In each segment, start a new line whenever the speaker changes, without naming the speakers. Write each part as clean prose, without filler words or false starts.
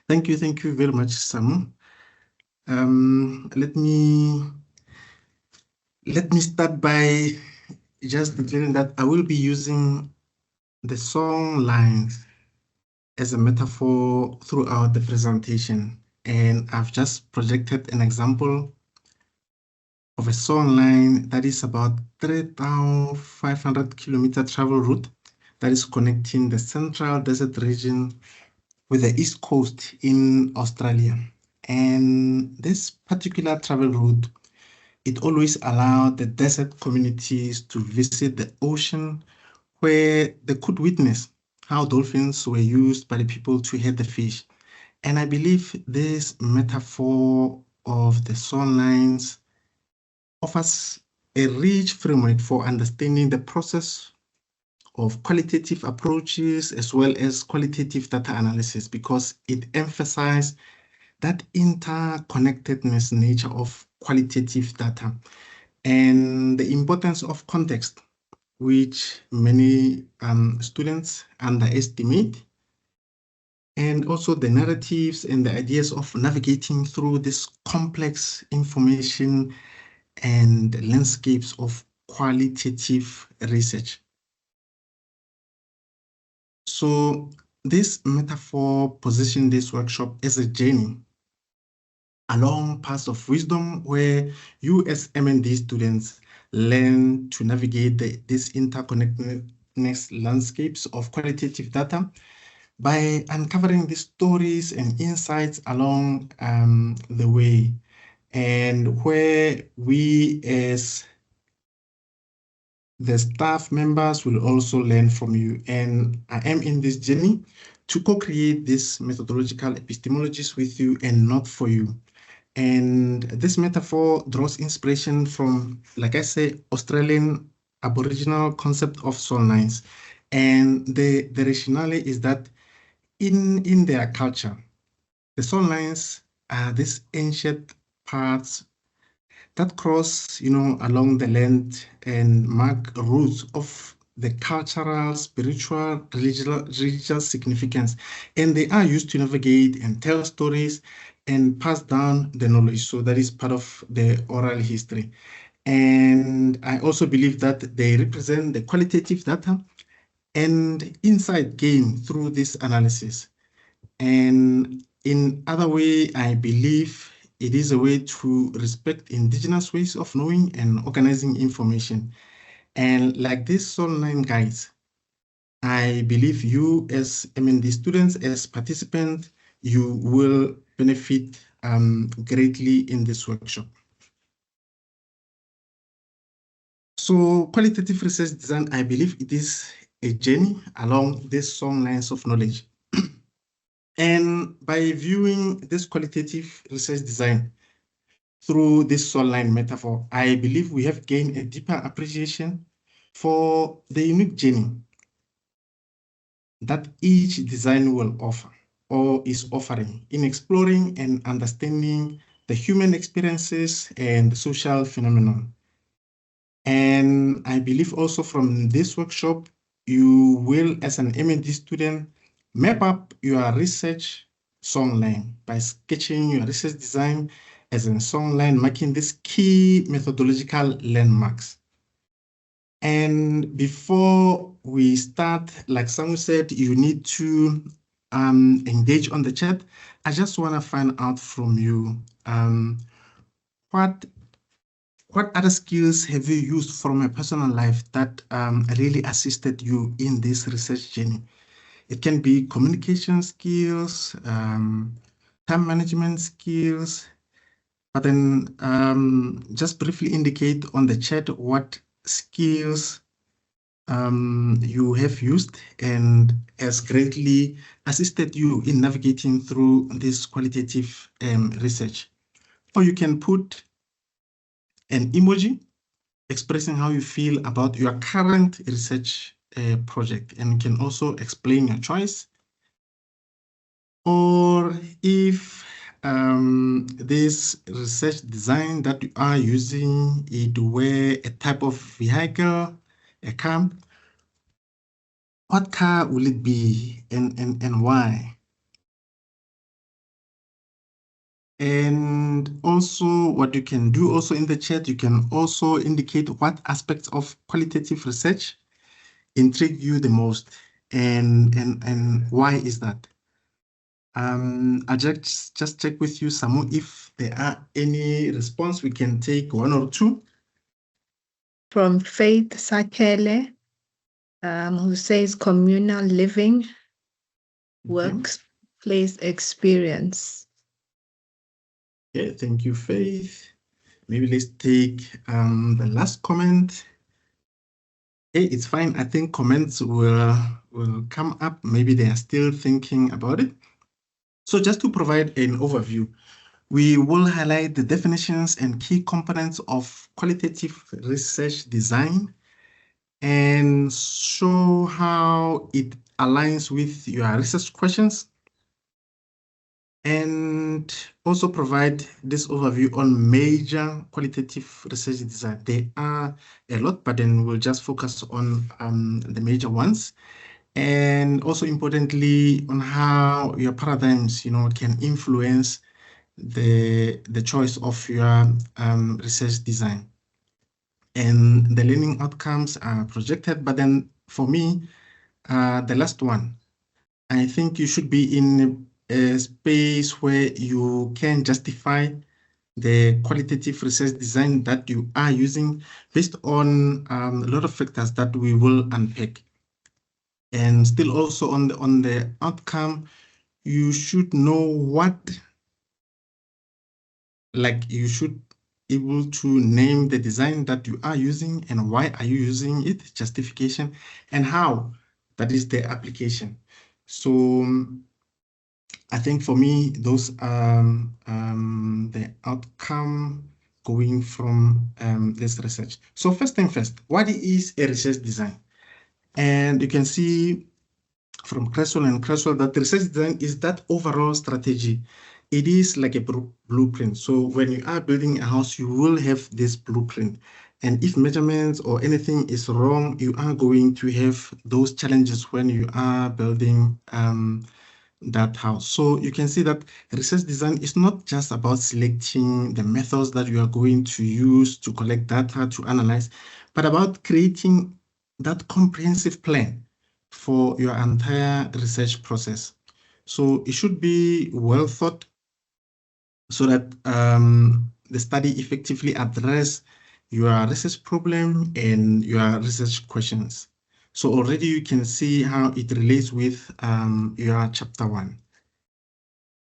Thank you very much, Sam. Let me start by just declaring that I will be using the song lines as a metaphor throughout the presentation, and I've just projected an example of a song line that is about 3,500 kilometer travel route that is connecting the central desert region with the East Coast in Australia. And this particular travel route, it always allowed the desert communities to visit the ocean where they could witness how dolphins were used by the people to herd the fish. And I believe this metaphor of the song lines offers a rich framework for understanding the process of qualitative approaches as well as qualitative data analysis, because it emphasizes that interconnectedness nature of qualitative data and the importance of context, which many students underestimate, and also the narratives and the ideas of navigating through this complex information and landscapes of qualitative research. So this metaphor positions this workshop as a journey along paths of wisdom where you as M&D students learn to navigate these interconnectedness landscapes of qualitative data by uncovering the stories and insights along the way, and where we as the staff members will also learn from you. And I am in this journey to co-create these methodological epistemologies with you and not for you. And this metaphor draws inspiration from, like I say, Australian Aboriginal concept of soul lines. And the rationale is that in their culture, the soul lines are these ancient paths that cross, along the land and mark roots of the cultural, spiritual, religious significance. And they are used to navigate and tell stories and pass down the knowledge. So that is part of the oral history. And I also believe that they represent the qualitative data and insight gained through this analysis. And in other way, I believe it is a way to respect indigenous ways of knowing and organizing information. And like this online guides, I believe you as M&D students, as participants, you will benefit greatly in this workshop. So qualitative research design, I believe it is a journey along these song lines of knowledge. And by viewing this qualitative research design through this soul line metaphor, I believe we have gained a deeper appreciation for the unique journey that each design will offer or is offering in exploring and understanding the human experiences and the social phenomenon. And I believe also from this workshop, you will, as an M&D student, map up your research songline by sketching your research design as a songline, marking these key methodological landmarks. And before we start, like Samu said, you need to engage on the chat. I just want to find out from you what other skills have you used from your personal life that really assisted you in this research journey? It can be communication skills, time management skills, but then just briefly indicate on the chat what skills you have used and has greatly assisted you in navigating through this qualitative research. Or you can put an emoji expressing how you feel about your current research project, and you can also explain your choice. Or if this research design that you are using, it were a type of vehicle, a car, what car will it be and why? And also what you can do also in the chat, you can also indicate what aspects of qualitative research intrigue you the most and why is that? I'll just check with you, Samu, if there are any response. We can take one or two.
From Faith Sakele, who says communal living, workplace experience.
Okay, thank you, Faith. Maybe let's take the last comment. Hey, it's fine. I think comments will come up. Maybe they are still thinking about it. So just to provide an overview, we will highlight the definitions and key components of qualitative research design and show how it aligns with your research questions, and also provide this overview on major qualitative research design. There are a lot, but then we'll just focus on the major ones. And also importantly, on how your paradigms, can influence the choice of your research design. And the learning outcomes are projected, but then for me, the last one, I think you should be in a space where you can justify the qualitative research design that you are using based on a lot of factors that we will unpack. And still also on the outcome, you should know you should able to name the design that you are using and why are you using it, justification, and how that is the application. So I think for me, those are the outcome going from this research. So first thing first, what is a research design? And you can see from Cresswell and Cresswell that the research design is that overall strategy. It is like a blueprint. So when you are building a house, you will have this blueprint. And if measurements or anything is wrong, you are going to have those challenges when you are building that house. So you can see that research design is not just about selecting the methods that you are going to use to collect data, to analyze, but about creating that comprehensive plan for your entire research process. So it should be well thought so that the study effectively address your research problem and your research questions. So already you can see how it relates with your chapter 1.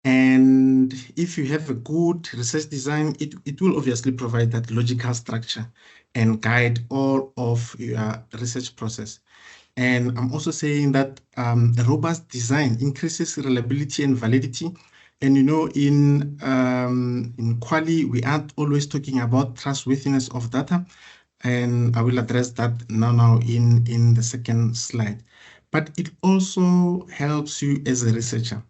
And if you have a good research design, it will obviously provide that logical structure and guide all of your research process. And I'm also saying that a robust design increases reliability and validity. And in Quali, we aren't always talking about trustworthiness of data, and I will address that now in the second slide. But it also helps you as a researcher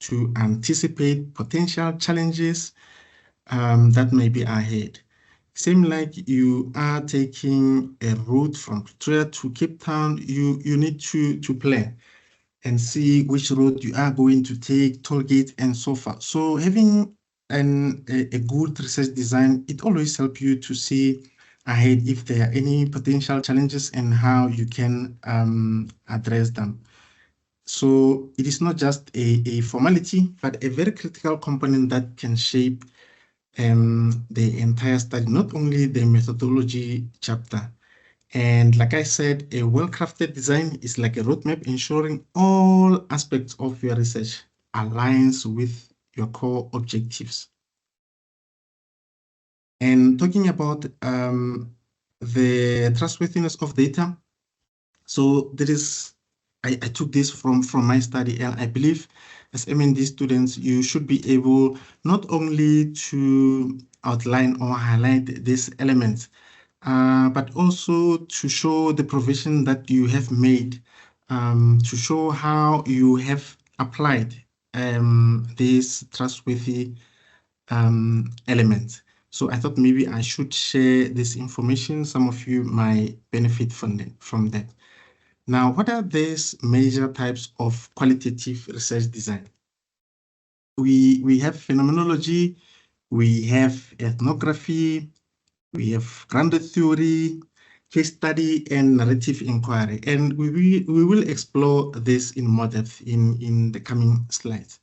to anticipate potential challenges that may be ahead. Same like you are taking a route from Pretoria to Cape Town, you need to plan and see which road you are going to take, toll gate, and so forth. So having a good research design, it always helps you to see ahead if there are any potential challenges and how you can address them. So it is not just a formality, but a very critical component that can shape the entire study, not only the methodology chapter. And like I said, a well-crafted design is like a roadmap ensuring all aspects of your research aligns with your core objectives. And talking about the trustworthiness of data, so there is, I took this from my study, and I believe as M&D students, you should be able not only to outline or highlight these elements, but also to show the provision that you have made, to show how you have applied these trustworthy elements. So I thought maybe I should share this information. Some of you might benefit from that. Now, what are these major types of qualitative research design? we have phenomenology, we have ethnography, we have grounded theory, case study, and narrative inquiry. And we will explore this in more depth in the coming slides.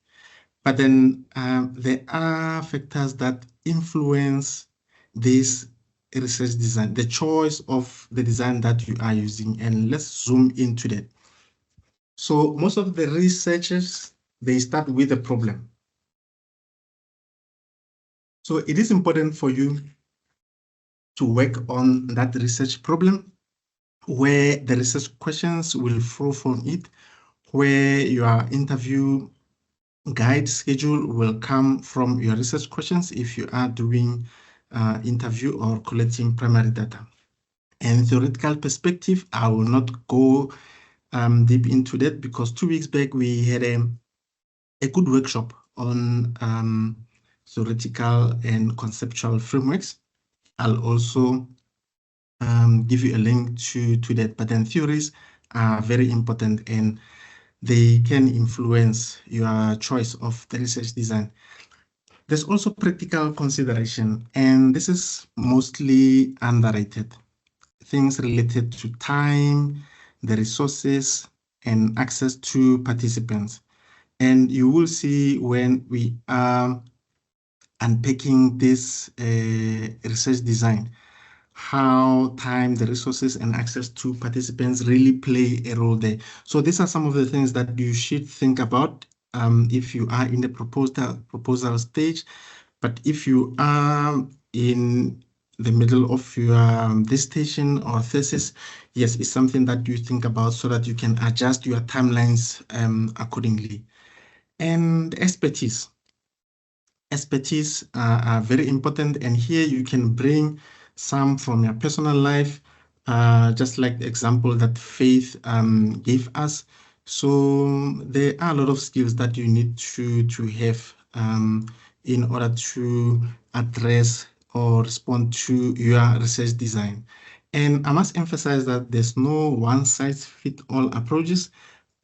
But then there are factors that influence this research design, the choice of the design that you are using. And let's zoom into that. So most of the researchers, they start with a problem. So it is important for you to work on that research problem where the research questions will flow from it, where your interview guide schedule will come from your research questions if you are doing interview or collecting primary data. And theoretical perspective, I will not go deep into that because 2 weeks back we had a good workshop on theoretical and conceptual frameworks. I'll also give you a link to that, but then theories are very important and they can influence your choice of the research design. There's also practical consideration, and this is mostly underrated. Things related to time, the resources, and access to participants. And you will see when we are unpacking this research design, how time, the resources, and access to participants really play a role there. So these are some of the things that you should think about if you are in the proposal stage. But if you are in the middle of your dissertation or thesis, yes, it's something that you think about so that you can adjust your timelines accordingly. And expertise. Expertise are very important, and here you can bring some from your personal life, just like the example that Faith gave us. So there are a lot of skills that you need to have in order to address or respond to your research design. And I must emphasize that there's no one-size-fits-all approaches,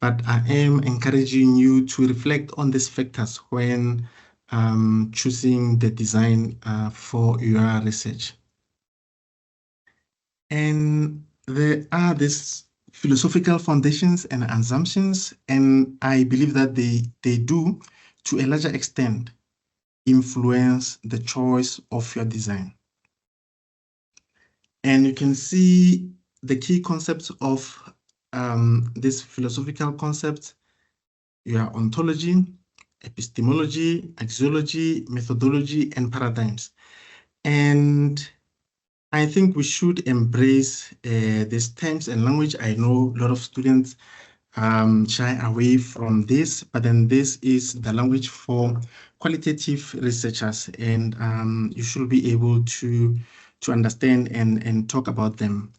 but I am encouraging you to reflect on these factors when choosing the design for your research. And there are these philosophical foundations and assumptions, and I believe that they do, to a larger extent, influence the choice of your design. And you can see the key concepts of these philosophical concepts: your ontology, epistemology, axiology, methodology, and paradigms. And I think we should embrace these terms and language. I know a lot of students shy away from this, but then this is the language for qualitative researchers, and you should be able to understand and talk about them.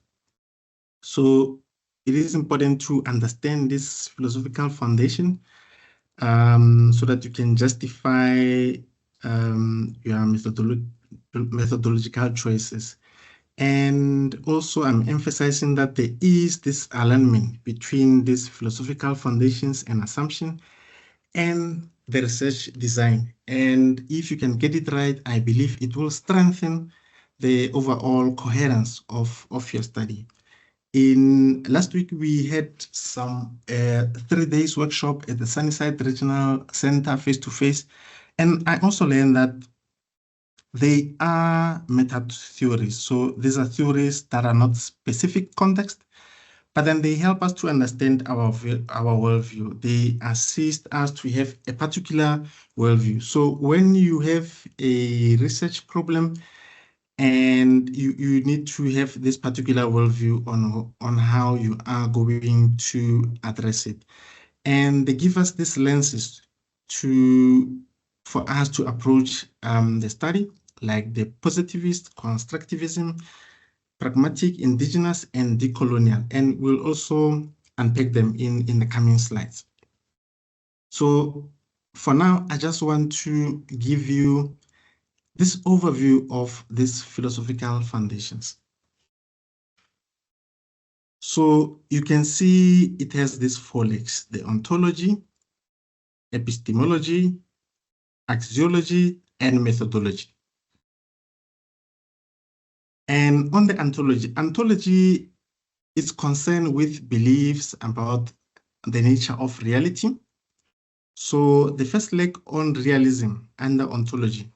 So it is important to understand this philosophical foundation so that you can justify your methodological choices. And also, I'm emphasizing that there is this alignment between these philosophical foundations and assumption and the research design. And if you can get it right, I believe it will strengthen the overall coherence of your study. In last week, we had some 3 days workshop at the Sunnyside Regional Center face-to-face. And I also learned that they are meta theories. So these are theories that are not specific context, but then they help us to understand our worldview. They assist us to have a particular worldview. So when you have a research problem and you need to have this particular worldview on how you are going to address it. And they give us these lenses for us to approach the study, like the positivist, constructivism, pragmatic, indigenous, and decolonial. And we'll also unpack them in the coming slides. So for now, I just want to give you this overview of these philosophical foundations. So you can see it has these 4 legs: the ontology, epistemology, axiology, and methodology. And on the ontology is concerned with beliefs about the nature of reality. So the first leg on realism under ontology,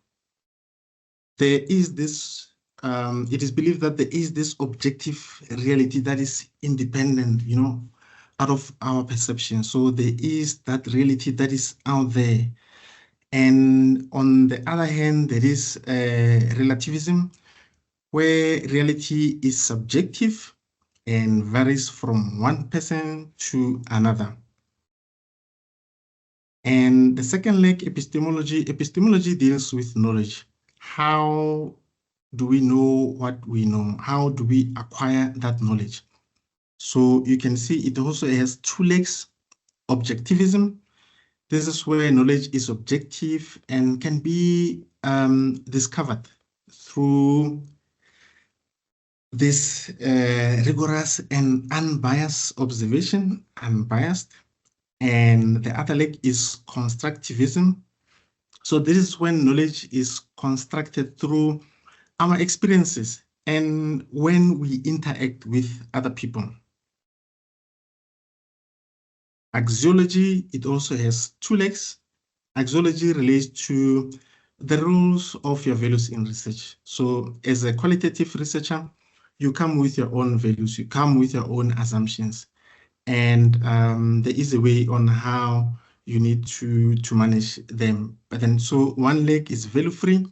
there is this, it is believed that there is this objective reality that is independent, out of our perception. So there is that reality that is out there. And on the other hand, there is relativism, where reality is subjective and varies from one person to another. And the second leg, epistemology. Epistemology deals with knowledge. How do we know what we know? How do we acquire that knowledge? So you can see it also has two legs, objectivism. This is where knowledge is objective and can be discovered through this rigorous and unbiased observation, unbiased. And the other leg is constructivism. So this is when knowledge is constructed through our experiences and when we interact with other people. Axiology, it also has two legs. Axiology relates to the rules of your values in research. So as a qualitative researcher, you come with your own values, you come with your own assumptions. And there is a way on how you need to manage them. But then, so one leg is value-free,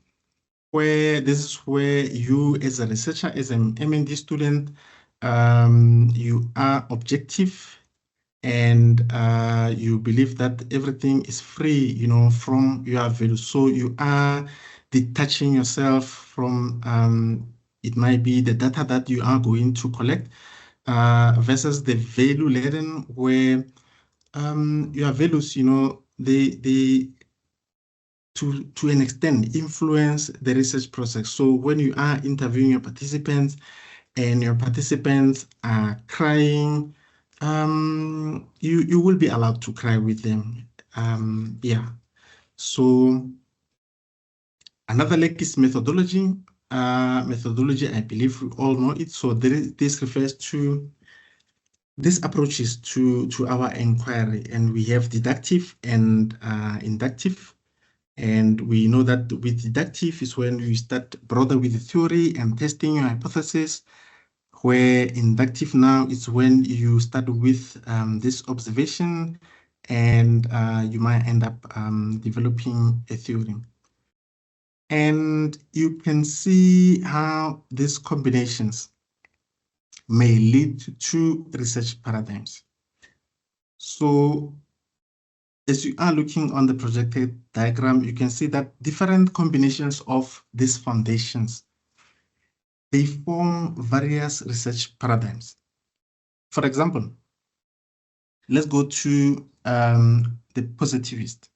where this is where you as a researcher, as an M&D student, you are objective and you believe that everything is free, from your values. So you are detaching yourself from, it might be the data that you are going to collect, versus the value laden, where your values, they to an extent influence the research process. So when you are interviewing your participants and your participants are crying, you will be allowed to cry with them. Yeah. So another leg is methodology. Methodology, I believe we all know it. So this refers to these approaches to our inquiry, and we have deductive and inductive. And we know that with deductive is when you start broader with the theory and testing your hypothesis, where inductive now is when you start with this observation and you might end up developing a theory. And you can see how these combinations may lead to research paradigms. So as you are looking on the projected diagram, you can see that different combinations of these foundations, they form various research paradigms. For example, let's go to the positivist.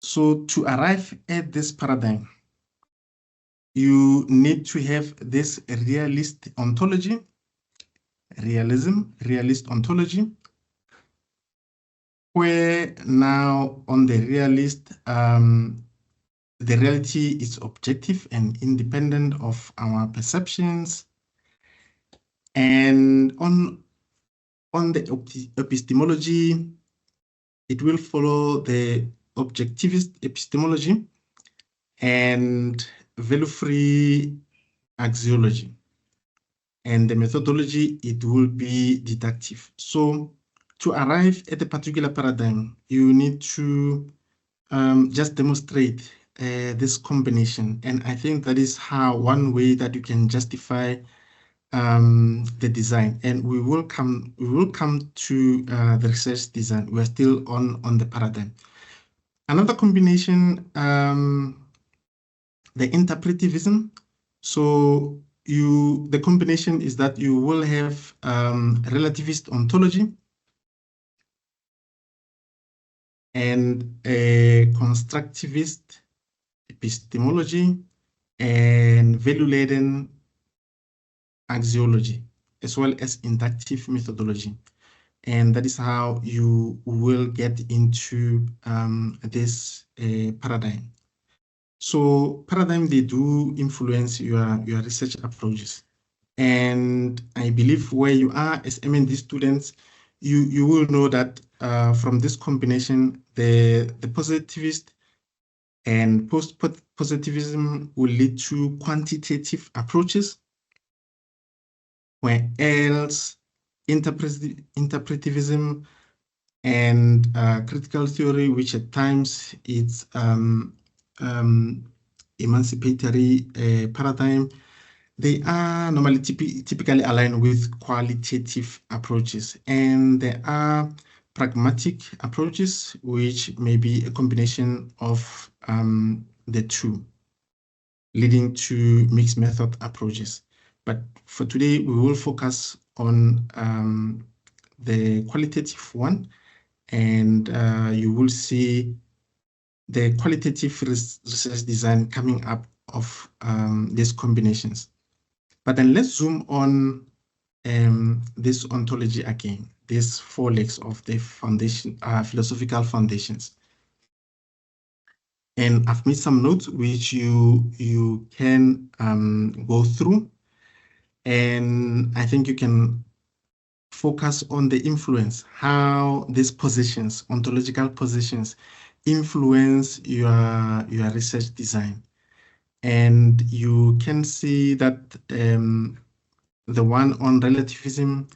So to arrive at this paradigm, you need to have this realist ontology, realist ontology, where now on the realist, the reality is objective and independent of our perceptions. And on the epistemology, it will follow the objectivist epistemology and value-free axiology. And the methodology, it will be deductive. So to arrive at a particular paradigm, you need to just demonstrate this combination. And I think that is how one way that you can justify the design. And we will come to the research design. We're still on the paradigm. Another combination, the interpretivism. So the combination is that you will have relativist ontology and a constructivist epistemology and value-laden axiology, as well as inductive methodology. And that is how you will get into this paradigm. So paradigm, they do influence your research approaches. And I believe where you are as M&D students, you will know that from this combination, the positivist and post-positivism will lead to quantitative approaches, where else interpretivism and critical theory, which at times it's emancipatory paradigm, they are normally typically aligned with qualitative approaches, and there are pragmatic approaches, which may be a combination of the two, leading to mixed method approaches. But for today, we will focus on the qualitative one, and you will see the qualitative research design coming up of these combinations. But then let's zoom on this ontology again, these 4 legs of the foundation, philosophical foundations. And I've made some notes which you can go through, and I think you can focus on the influence, how these positions, ontological positions, influence your research design. And you can see that the one on relativism,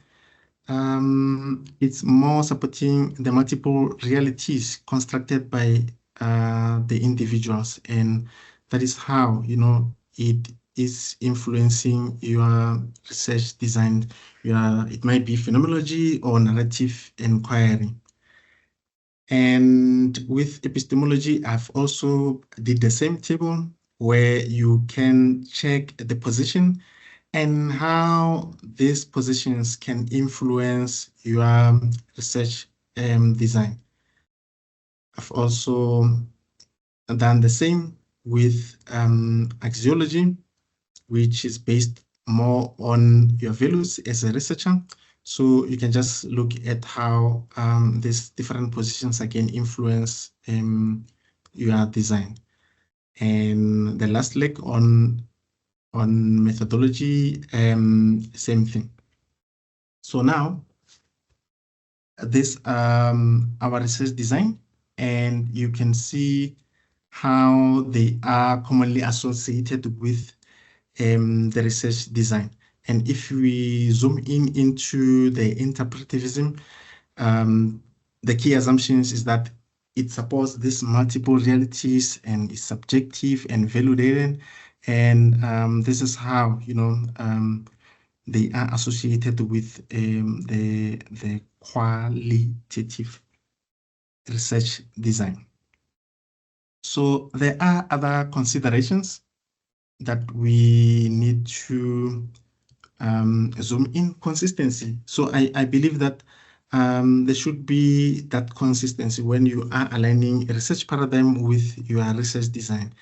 it's more supporting the multiple realities constructed by the individuals, and that is how it is influencing your research design. It might be phenomenology or narrative inquiry. And with epistemology, I've also did the same table where you can check the position and how these positions can influence your research design. I've also done the same with axiology, which is based more on your values as a researcher. So you can just look at how these different positions again influence your design. And the last leg on methodology, same thing. So now this our research design, and you can see how they are commonly associated with the research design. And if we zoom in into the interpretivism, the key assumptions is that it supports these multiple realities and is subjective and value-driven. And this is how they are associated with the qualitative research design. So there are other considerations that we need to zoom in. Consistency. So I believe that there should be that consistency when you are aligning a research paradigm with your research design.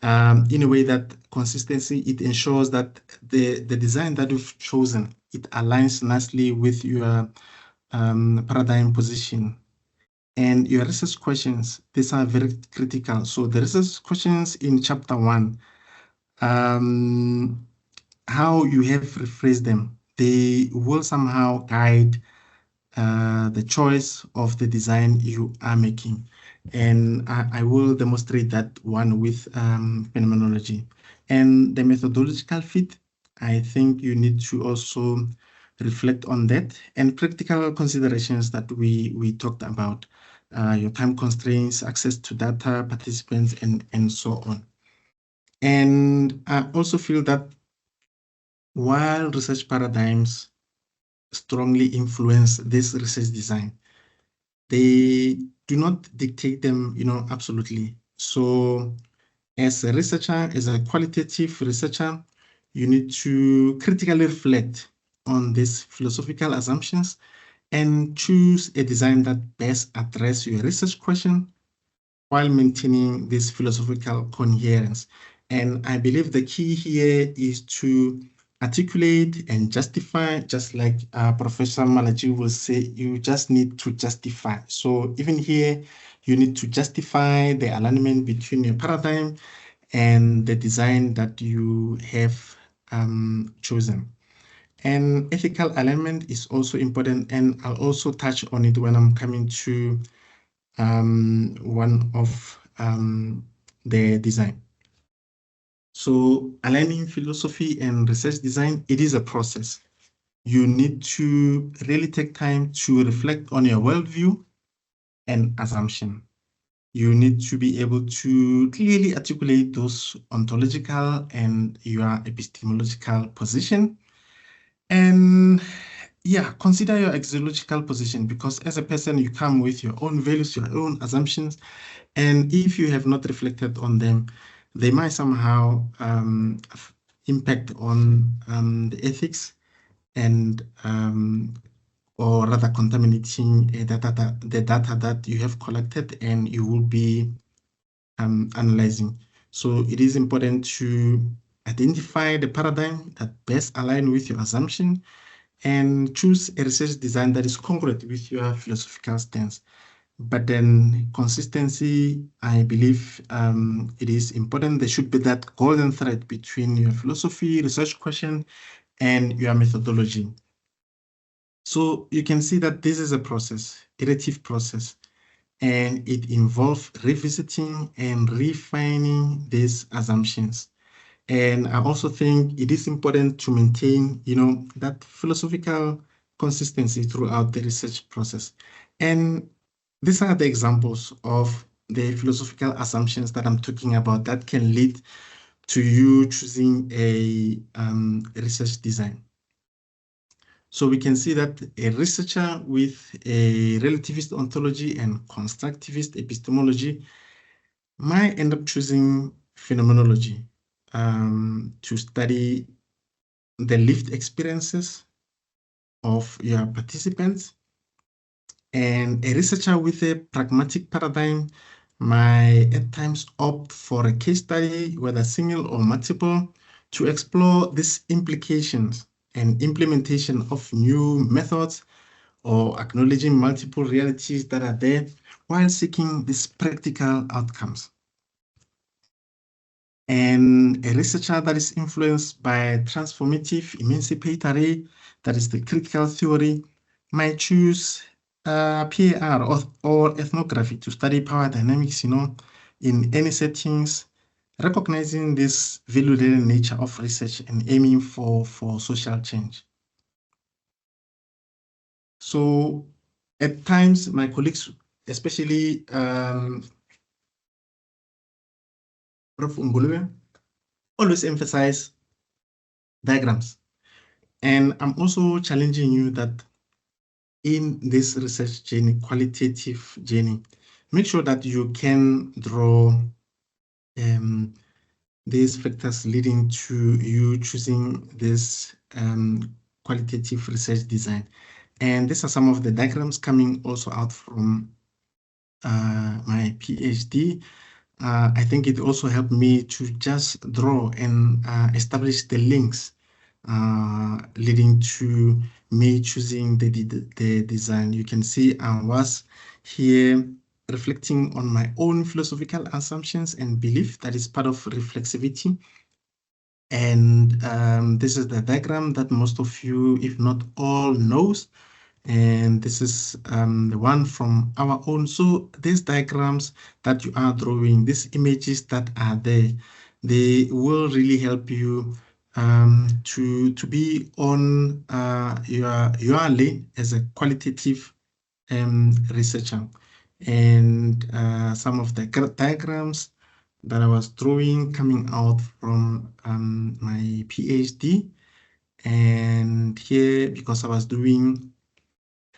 In a way that consistency, it ensures that the design that you've chosen, it aligns nicely with your paradigm position. And your research questions, these are very critical. So the research questions in chapter 1, how you have rephrased them, they will somehow guide the choice of the design you are making. And I will demonstrate that one with phenomenology. And the methodological fit, I think you need to also reflect on that, and practical considerations that we talked about, your time constraints, access to data, participants, and so on. And I also feel that while research paradigms strongly influence this research design, they do not dictate them, absolutely. So as a researcher, as a qualitative researcher, you need to critically reflect on these philosophical assumptions and choose a design that best addresses your research question while maintaining this philosophical coherence. And I believe the key here is to articulate and justify, just like Professor Malachi will say, you just need to justify. So even here, you need to justify the alignment between your paradigm and the design that you have chosen. And ethical alignment is also important, and I'll also touch on it when I'm coming to one of the design. So aligning philosophy and research design, it is a process. You need to really take time to reflect on your worldview and assumption. You need to be able to clearly articulate those ontological and your epistemological position. And yeah, consider your axiological position, because as a person, you come with your own values, your own assumptions. And if you have not reflected on them, they might somehow impact on the ethics and or rather contaminating the data that you have collected and you will be analyzing. So it is important to identify the paradigm that best align with your assumption and choose a research design that is congruent with your philosophical stance. But then consistency, I believe it is important. There should be that golden thread between your philosophy, research question, and your methodology. So you can see that this is a process, iterative process, and it involves revisiting and refining these assumptions. And I also think it is important to maintain, that philosophical consistency throughout the research process. And these are the examples of the philosophical assumptions that I'm talking about that can lead to you choosing a research design. So we can see that a researcher with a relativist ontology and constructivist epistemology might end up choosing phenomenology to study the lived experiences of your participants. And a researcher with a pragmatic paradigm might at times opt for a case study, whether single or multiple, to explore these implications and implementation of new methods or acknowledging multiple realities that are there while seeking these practical outcomes. And a researcher that is influenced by transformative emancipatory, that is the critical theory, might choose PAR or ethnography to study power dynamics, in any settings, recognizing this value-driven nature of research and aiming for social change. So at times, my colleagues, especially Prof. Ngulwe, always emphasize diagrams. And I'm also challenging you that in this research journey, qualitative journey, make sure that you can draw these factors leading to you choosing this qualitative research design. And these are some of the diagrams coming also out from my PhD. I think it also helped me to just draw and establish the links leading to me choosing the design. You can see I was here reflecting on my own philosophical assumptions and belief that is part of reflexivity. And this is the diagram that most of you, if not all, knows. And this is the one from our own. So these diagrams that you are drawing, these images that are there, they will really help you to be on your lane as a qualitative researcher. And some of the diagrams that I was drawing coming out from my PhD. And here, because I was doing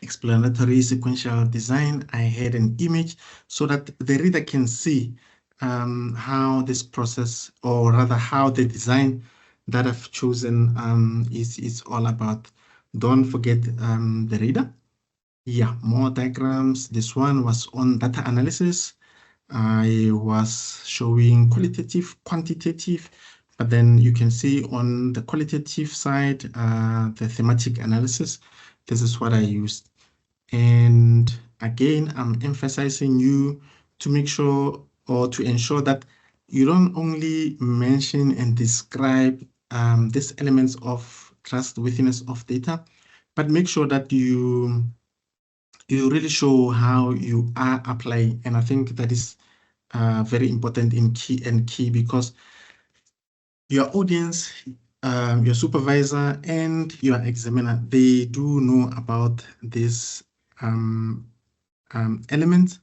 explanatory sequential design, I had an image so that the reader can see how this process, or rather how the design that I've chosen is all about. Don't forget the reader. Yeah, more diagrams. This one was on data analysis. I was showing qualitative, quantitative, But then you can see on the qualitative side, the thematic analysis, this is what I used. And again, I'm emphasizing you to make sure or to ensure that you don't only mention and describe these elements of trustworthiness of data, but make sure that you really show how you are applying. And I think that is very important in key because your audience, your supervisor, and your examiner, they do know about this element.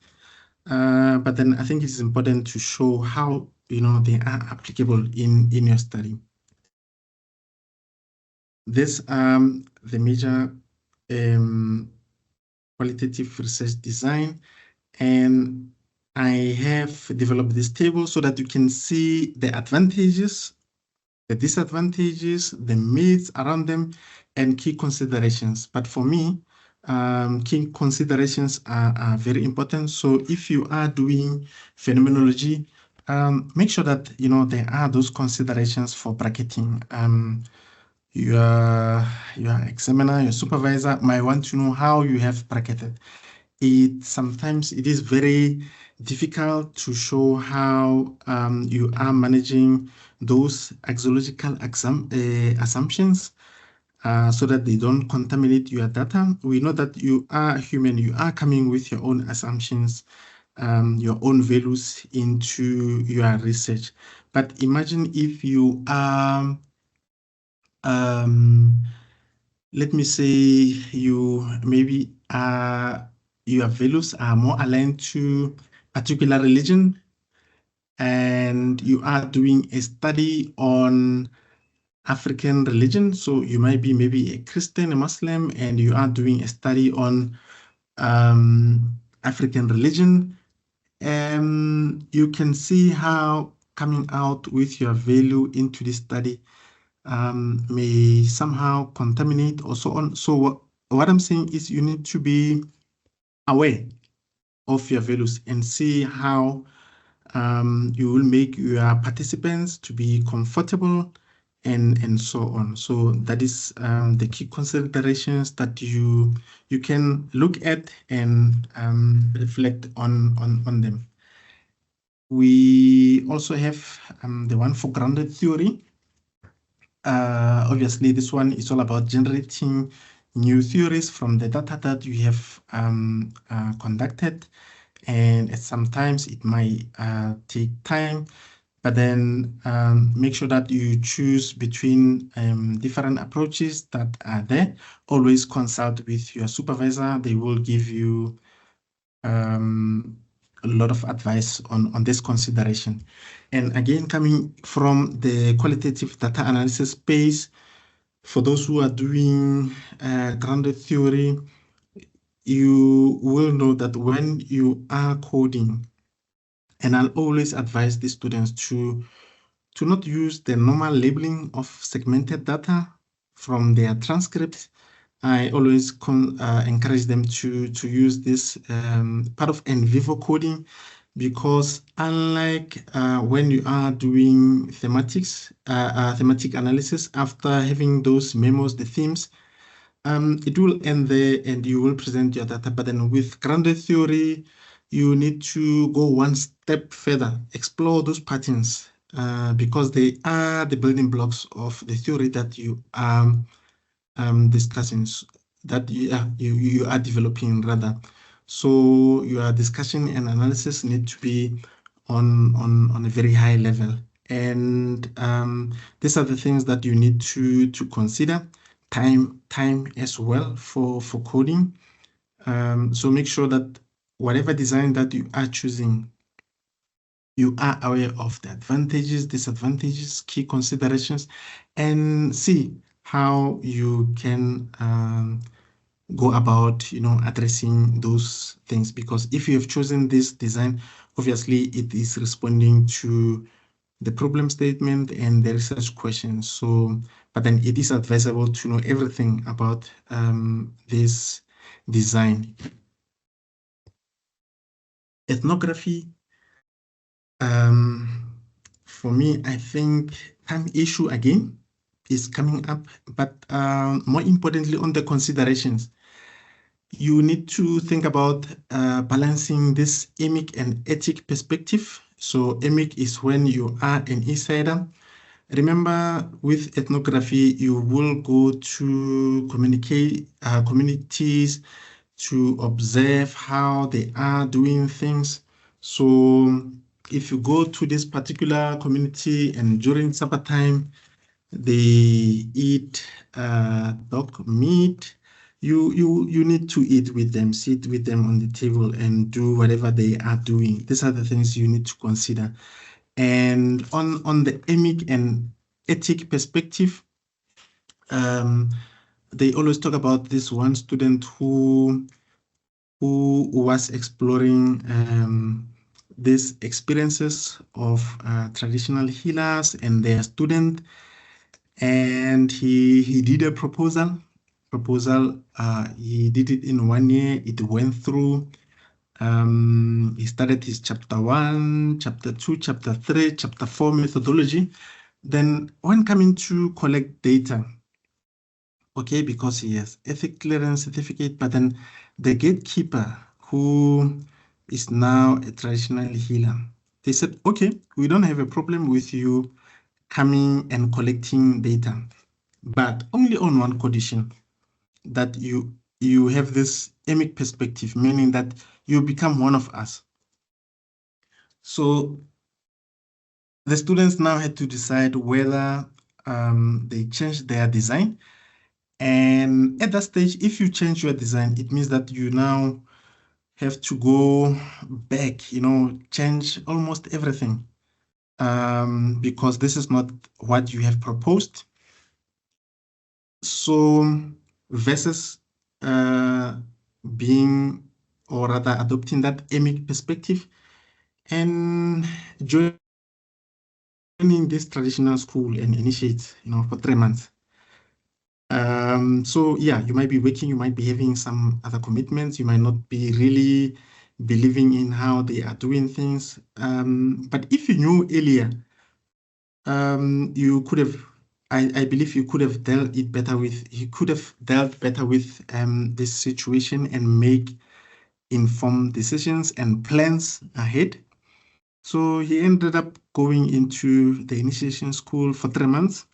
But then I think it's important to show how they are applicable in your study. This the major qualitative research design, and I have developed this table so that you can see the advantages, the disadvantages, the myths around them, and key considerations. But for me, key considerations are very important. So if you are doing phenomenology, make sure that there are those considerations for bracketing. Your examiner, your supervisor might want to know how you have bracketed. Sometimes it is very difficult to show how you are managing those axiological assumptions so that they don't contaminate your data. We know that you are human, you are coming with your own assumptions, your own values into your research. But imagine if you are let me say you maybe your values are more aligned to particular religion, and you are doing a study on African religion. So you might be maybe a Christian, a Muslim, and you are doing a study on African religion. You can see how coming out with your value into this study may somehow contaminate or so on. So what I'm saying is you need to be aware of your values and see how you will make your participants to be comfortable and so on. So that is the key considerations that you can look at and reflect on them. We also have the one for grounded theory. Obviously, this one is all about generating new theories from the data that you have conducted, and sometimes it might take time, but then make sure that you choose between different approaches that are there. Always consult with your supervisor. They will give you a lot of advice on this consideration. And again, coming from the qualitative data analysis space, for those who are doing grounded theory, you will know that when you are coding, and I'll always advise the students to not use the normal labeling of segmented data from their transcripts. I always encourage them to use this part of in vivo coding, because unlike when you are doing thematic analysis, after having those memos, the themes, it will end there and you will present your data. But then with grounded theory, you need to go one step further, explore those patterns, because they are the building blocks of the theory that you are discussing, that you are developing rather. So your discussion and analysis need to be on a very high level. And these are the things that you need to consider. Time as well for coding. So make sure that whatever design that you are choosing, you are aware of the advantages, disadvantages, key considerations, and see how you can go about, addressing those things. Because if you have chosen this design, obviously it is responding to the problem statement and the research questions. So, but then it is advisable to know everything about this design. Ethnography. for me, I think time issue again is coming up, but more importantly on the considerations. You need to think about balancing this emic and ethic perspective. So emic is when you are an insider. Remember, with ethnography, you will go to communities to observe how they are doing things. So if you go to this particular community and during supper time, they eat dog meat, you need to eat with them, sit with them on the table and do whatever they are doing. These are the things you need to consider. And on the emic and ethic perspective, they always talk about this one student who was exploring these experiences of traditional healers and their student, and he did a proposal. He did it in 1 year. It went through. He started his chapter 1, chapter 2, chapter 3, chapter 4 methodology. Then when coming to collect data, okay, because he has ethic clearance certificate, but then the gatekeeper who is now a traditional healer, they said, okay, we don't have a problem with you coming and collecting data, but only on one condition, that you have this emic perspective, meaning that you become one of us. So the students now had to decide whether they change their design. And at that stage, if you change your design, it means that you now have to go back, change almost everything, because this is not what you have proposed. So versus being, or rather adopting that emic perspective and joining this traditional school and initiate, for 3 months. So yeah, you might be working, you might be having some other commitments, you might not be really believing in how they are doing things. But if you knew earlier, you could have, I believe you could have dealt better with this situation and make informed decisions and plans ahead. So he ended up going into the initiation school for 3 months.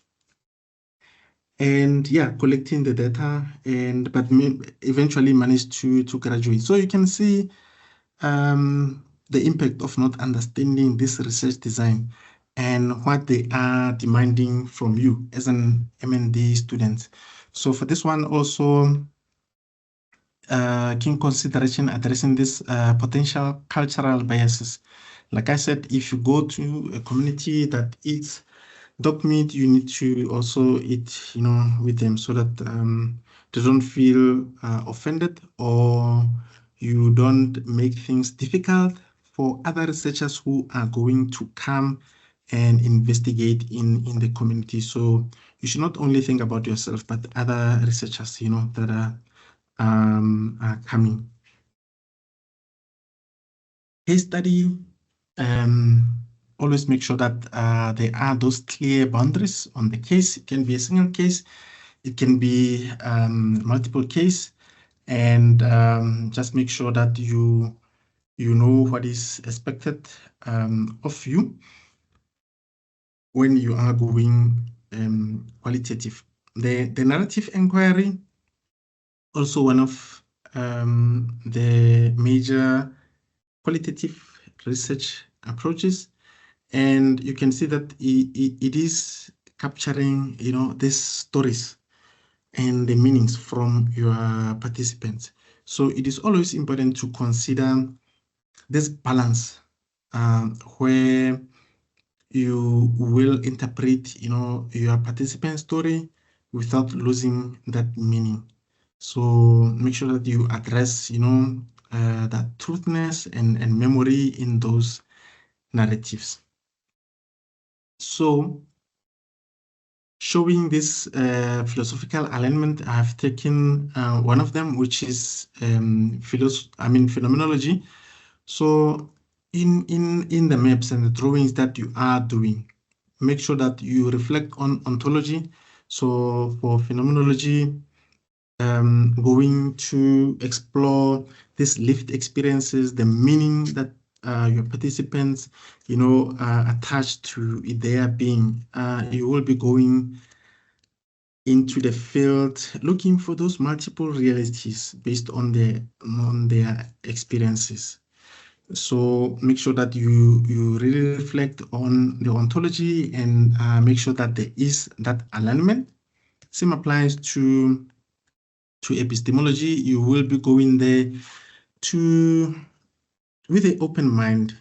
And yeah, collecting the data, but eventually managed to graduate. So you can see the impact of not understanding this research design and what they are demanding from you as an MND student. So for this one also, key consideration addressing this potential cultural biases. Like I said, if you go to a community that eats dog meat, you need to also eat, with them so that they don't feel offended, or you don't make things difficult for other researchers who are going to come and investigate in the community. So you should not only think about yourself, but other researchers, that are coming. Case study, always make sure that there are those clear boundaries on the case. It can be a single case, it can be multiple case, and just make sure that you know what is expected of you when you are going qualitative. The narrative inquiry, also one of the major qualitative research approaches, and you can see that it is capturing, these stories and the meanings from your participants. So it is always important to consider this balance, where you will interpret, your participant story without losing that meaning. So make sure that you address, that truthness and memory in those narratives. So showing this philosophical alignment, I have taken one of them, which is phenomenology. So in the maps and the drawings that you are doing, make sure that you reflect on ontology. So for phenomenology, going to explore these lived experiences, the meaning that your participants, attach to their being. You will be going into the field looking for those multiple realities based on their experiences. So make sure that you really reflect on the ontology and make sure that there is that alignment. Same applies to epistemology. You will be going there with an open mind,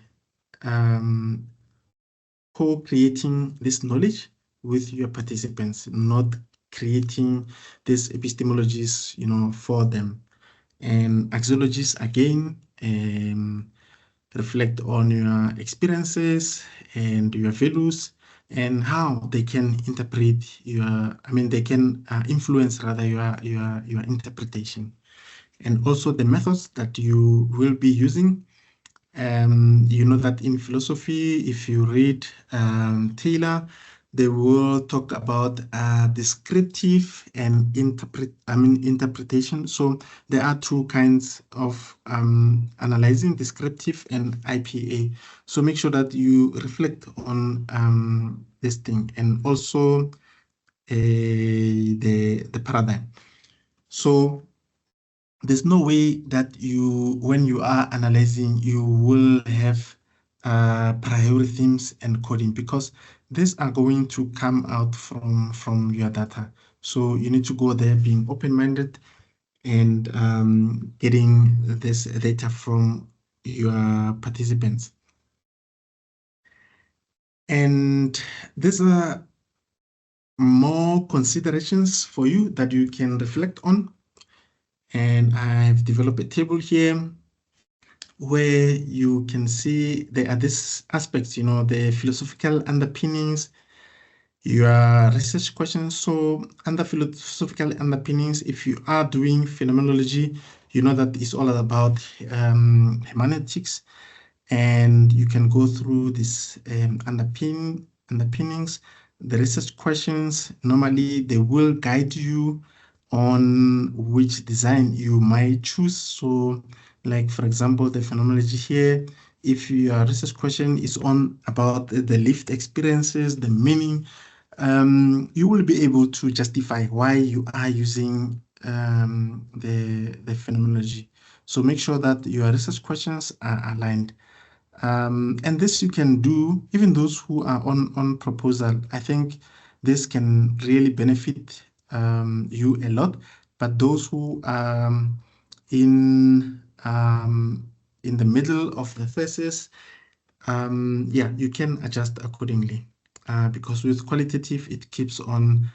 co-creating this knowledge with your participants, not creating these epistemologies, for them. And axiologies, again, reflect on your experiences and your values and how they can interpret they can influence rather your interpretation. And also the methods that you will be using. You know that in philosophy, if you read Taylor, they will talk about descriptive and interpretation. So there are two kinds of analyzing, descriptive and IPA. So make sure that you reflect on this thing and also the paradigm. So there's no way that when you are analyzing, you will have priority themes and coding, because these are going to come out from your data. So you need to go there being open-minded and getting this data from your participants. And these are more considerations for you that you can reflect on. And I've developed a table here where you can see there are these aspects, the philosophical underpinnings, your research questions. So under philosophical underpinnings, if you are doing phenomenology, you know that it's all about hermeneutics, and you can go through this underpinnings. The research questions, normally they will guide you on which design you might choose. So like, for example, the phenomenology here, if your research question is on about the lived experiences, the meaning, you will be able to justify why you are using the phenomenology. So make sure that your research questions are aligned. And this you can do, even those who are on proposal. I think this can really benefit you a lot. But those who are in the middle of the thesis, yeah, you can adjust accordingly. Because with qualitative, it keeps on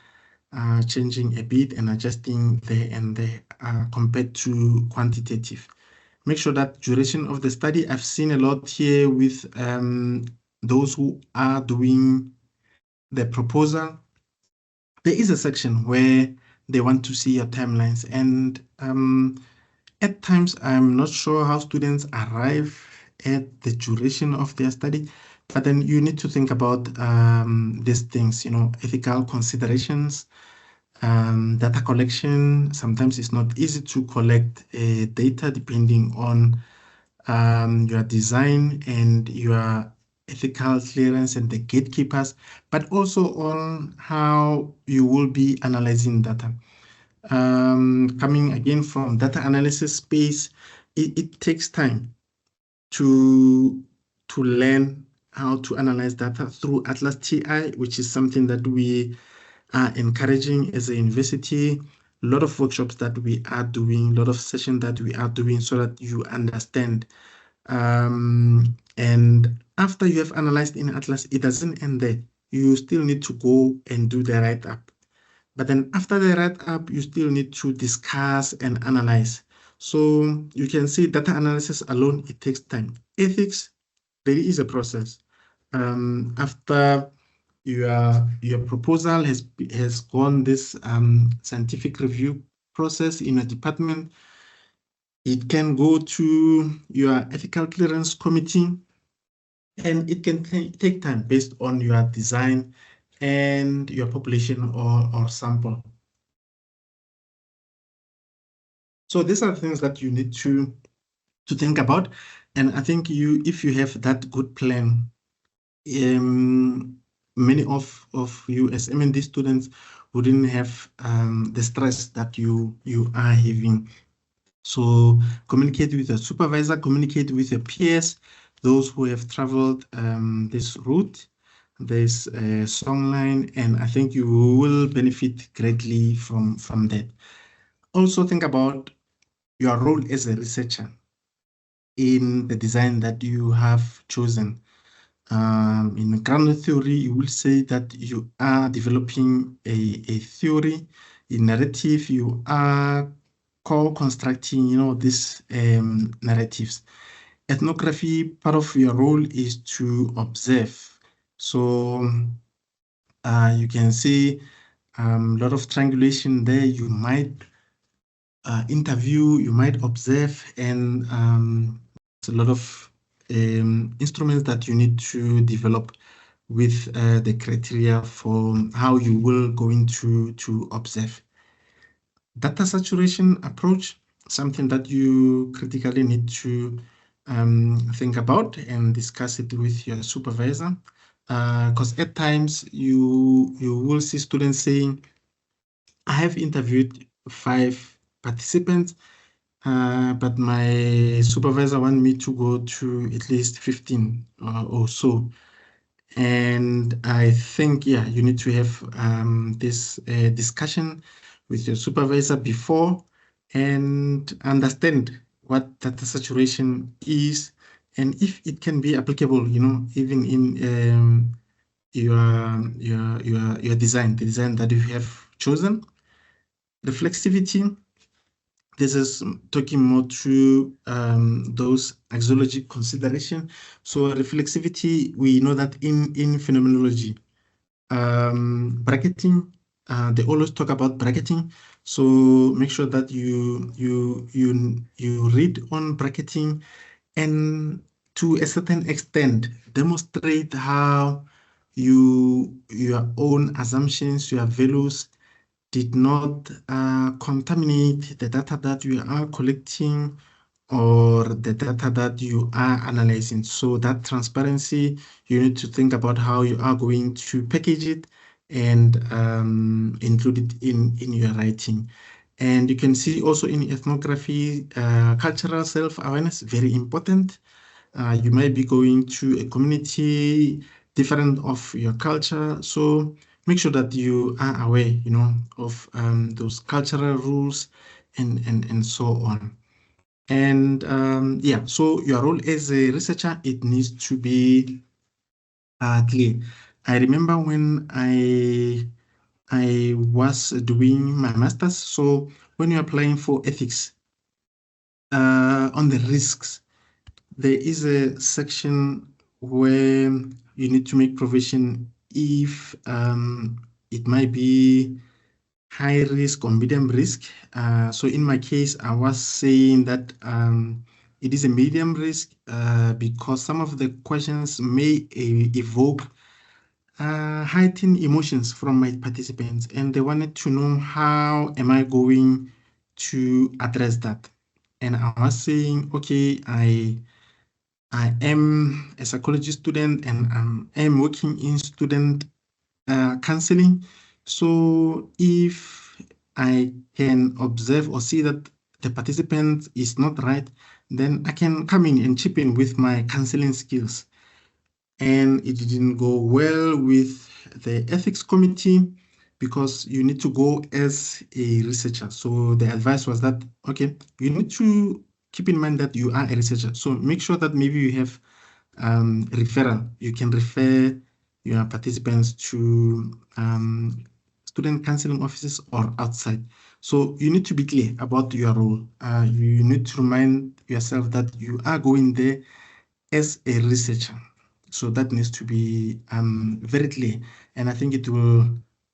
changing a bit and adjusting there and there compared to quantitative. Make sure that duration of the study, I've seen a lot here with those who are doing the proposal. There is a section where they want to see your timelines, and at times I'm not sure how students arrive at the duration of their study, but then you need to think about these things, ethical considerations. Data collection, sometimes it's not easy to collect data depending on your design and your ethical clearance and the gatekeepers, but also on how you will be analyzing data. Coming again from data analysis space, it takes time to learn how to analyze data through Atlas TI, which is something that we are encouraging as a university. A lot of workshops that we are doing, a lot of sessions that we are doing, so that you understand. And after you have analyzed in Atlas, it doesn't end there. You still need to go and do the write-up. But then after the write-up, you still need to discuss and analyze. So you can see data analysis alone, it takes time. Ethics, there is a process. After your proposal has gone this scientific review process in a department, it can go to your ethical clearance committee. And it can take time based on your design and your population or sample. So these are things that you need to think about. And I think if you have that good plan, many of you as M&D students wouldn't have the stress that you are having. So communicate with your supervisor, communicate with your peers, those who have traveled this route, this songline, and I think you will benefit greatly from that. Also think about your role as a researcher in the design that you have chosen. In ground theory, you will say that you are developing a theory. In narrative, you are co-constructing, these narratives. Ethnography, part of your role is to observe. So you can see a lot of triangulation there. You might interview, you might observe, and there's a lot of instruments that you need to develop with the criteria for how you will going to observe. Data saturation approach, something that you critically need to think about and discuss it with your supervisor. Because at times you will see students saying, I have interviewed 5 participants, but my supervisor want me to go to at least 15 or so. And I think, yeah, you need to have this discussion with your supervisor before and understand what data saturation is and if it can be applicable, even in your design, the design that you have chosen. Reflexivity, this is talking more to those axiologic consideration. So reflexivity, we know that in phenomenology, bracketing, they always talk about bracketing. So make sure that you read on bracketing and to a certain extent demonstrate how your own assumptions, your values did not contaminate the data that you are collecting or the data that you are analyzing. So that transparency, you need to think about how you are going to package it and include it in your writing. And you can see also in ethnography, cultural self-awareness, very important. You might be going to a community different of your culture. So make sure that you are aware, of those cultural rules and so on. And yeah, so your role as a researcher, it needs to be clear. I remember when I was doing my master's. So when you're applying for ethics on the risks, there is a section where you need to make provision if it might be high risk or medium risk. So in my case, I was saying that it is a medium risk because some of the questions may evoke heightened emotions from my participants, and they wanted to know how am I going to address that. And I was saying, okay, I am a psychology student and I am working in student counseling. So if I can observe or see that the participant is not right, then I can come in and chip in with my counseling skills. And it didn't go well with the ethics committee because you need to go as a researcher. So the advice was that, okay, you need to keep in mind that you are a researcher. So make sure that maybe you have referral. You can refer your participants to student counseling offices or outside. So you need to be clear about your role. You need to remind yourself that you are going there as a researcher. So that needs to be very clear. And I think it will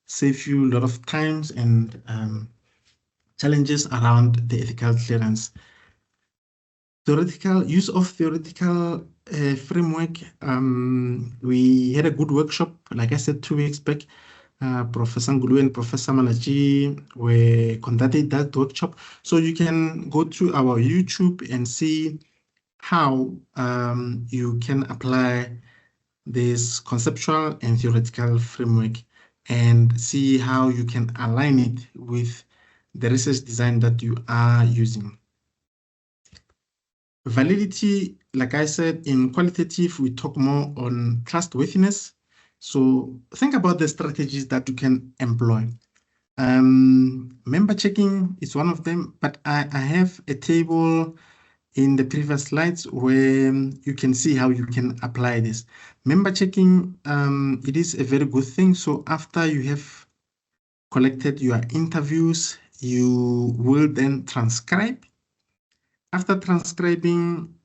save you a lot of times and challenges around the ethical clearance. theoretical use of theoretical framework. We had a good workshop, like I said, 2 weeks back. Professor Ngulu and Professor Malachi were conducted that workshop. So you can go to our YouTube and see how you can apply this conceptual and theoretical framework and see how you can align it with the research design that you are using. Validity, like I said, in qualitative, we talk more on trustworthiness. So think about the strategies that you can employ. Member checking is one of them, but I have a table in the previous slides where you can see how you can apply this. Member checking, it is a very good thing. So after you have collected your interviews, you will then transcribe. After transcribing,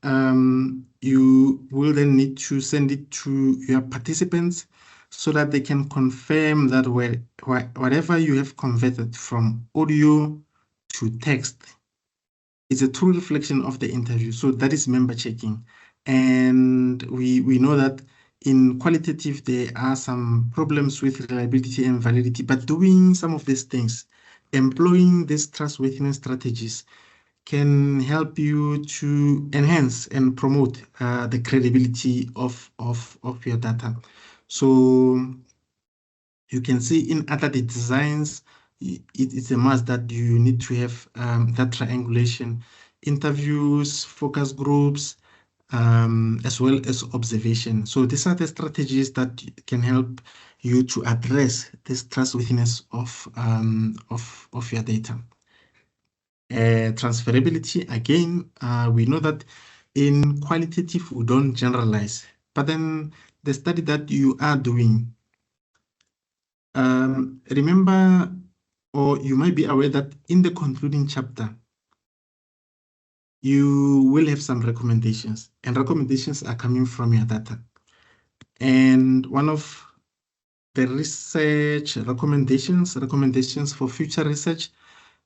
you will then need to send it to your participants so that they can confirm that whatever you have converted from audio to text is a true reflection of the interview. So that is member checking. And we know that in qualitative, there are some problems with reliability and validity, but doing some of these things, employing these trustworthiness strategies, can help you to enhance and promote the credibility of your data. So you can see in other designs, it's a must that you need to have that triangulation, interviews, focus groups, as well as observation. So these are the strategies that can help you to address this trustworthiness of your data. Transferability, again, we know that in qualitative, we don't generalize. But then the study that you are doing, remember, or you might be aware that in the concluding chapter, you will have some recommendations, and recommendations are coming from your data. And one of the research recommendations for future research,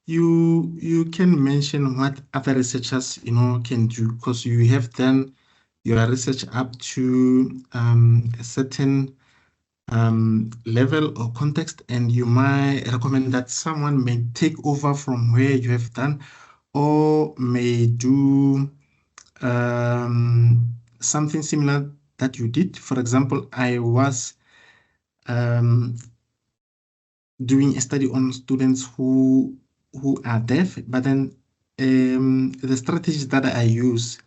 you can mention what other researchers can do, because you have done your research up to a certain level or context, and you might recommend that someone may take over from where you have done, or may do something similar that you did. For example, I was doing a study on students who are deaf, but then the strategies that I use,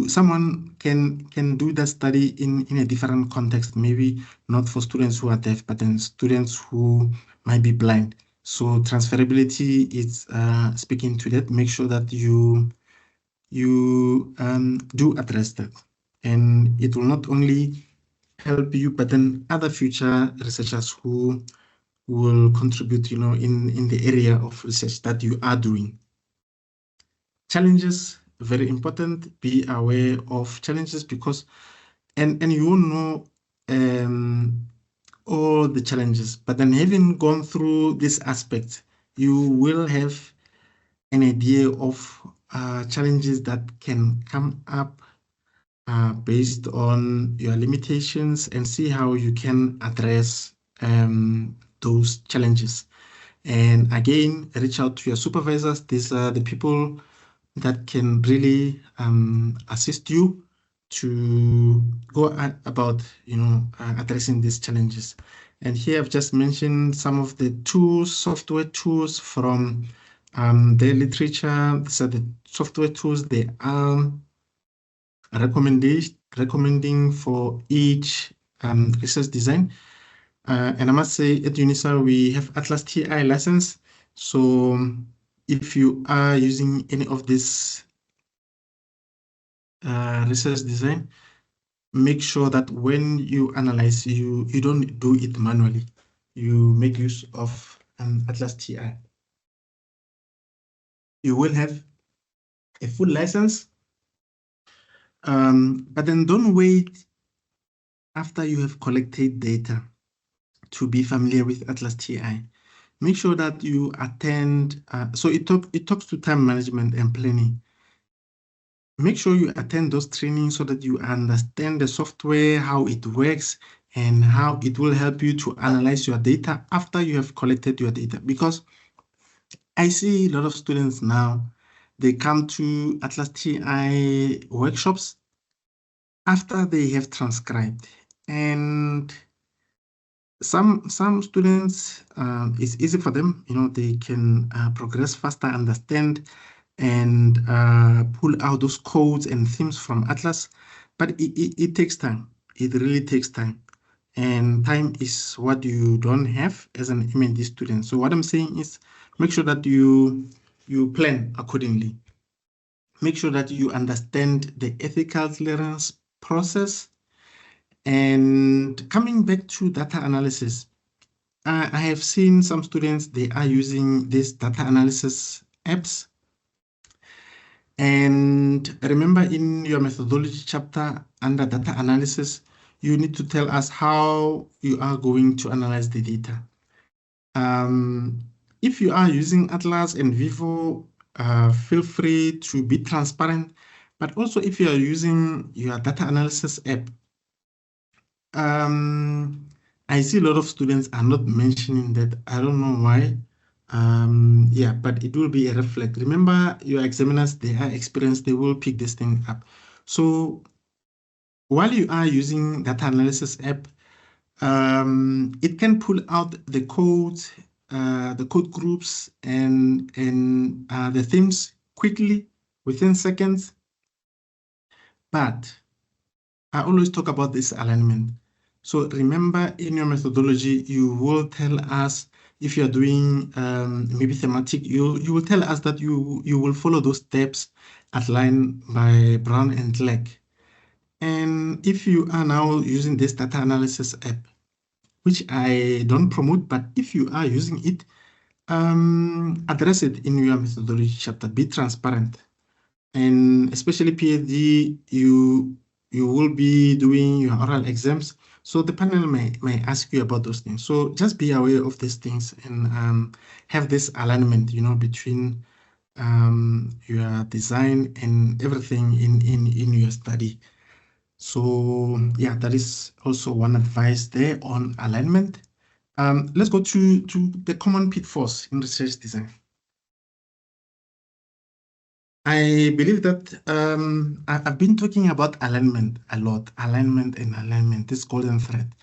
someone can do that study in a different context, maybe not for students who are deaf, but then students who might be blind. So transferability is speaking to that. Make sure that you do address that, and it will not only help you, but then other future researchers who will contribute, in the area of research that you are doing. Challenges, very important. Be aware of challenges, because, and you will know all the challenges, but then having gone through this aspect, you will have an idea of challenges that can come up based on your limitations, and see how you can address those challenges. And again, reach out to your supervisors. These are the people that can really assist you to go about, addressing these challenges. And here I've just mentioned some of the tools, software tools from the literature. These are the software tools they are recommending for each research design. And I must say, at UNISA, we have Atlas TI license. So if you are using any of this research design, make sure that when you analyze, you don't do it manually. You make use of Atlas TI. You will have a full license, but then don't wait after you have collected data to be familiar with Atlas TI. Make sure that you attend. So it talks to time management and planning. make sure you attend those trainings so that you understand the software, how it works, and how it will help you to analyze your data after you have collected your data. Because I see a lot of students now, they come to Atlas TI workshops after they have transcribed. And some students, it's easy for them, they can progress faster, understand, and pull out those codes and themes from Atlas. But it takes time. It really takes time. And time is what you don't have as an MND student. So what I'm saying is make sure that you plan accordingly. Make sure that you understand the ethical clearance process. And coming back to data analysis, I have seen some students, they are using these data analysis apps. And remember, in your methodology chapter under data analysis, you need to tell us how you are going to analyze the data. If you are using Atlas and Vivo, feel free to be transparent. But also, if you are using your data analysis app, I see a lot of students are not mentioning that. I don't know why. Yeah, but it will be a reflect. Remember, your examiners, they are experienced, they will pick this thing up. So while you are using data analysis app, it can pull out the codes, the code groups, and the themes quickly within seconds. But I always talk about this alignment. So remember, in your methodology, you will tell us if you're doing maybe thematic, you will tell us that you will follow those steps outlined by Brown and Clegg. And if you are now using this data analysis app, which I don't promote, but if you are using it, address it in your methodology chapter. Be transparent. And especially PhD, you will be doing your oral exams. So the panel may ask you about those things. So just be aware of these things and have this alignment, between your design and everything in your study. So yeah, that is also one advice there on alignment. Let's go to the common pitfalls in research design. I believe that I've been talking about alignment a lot, alignment, this golden thread.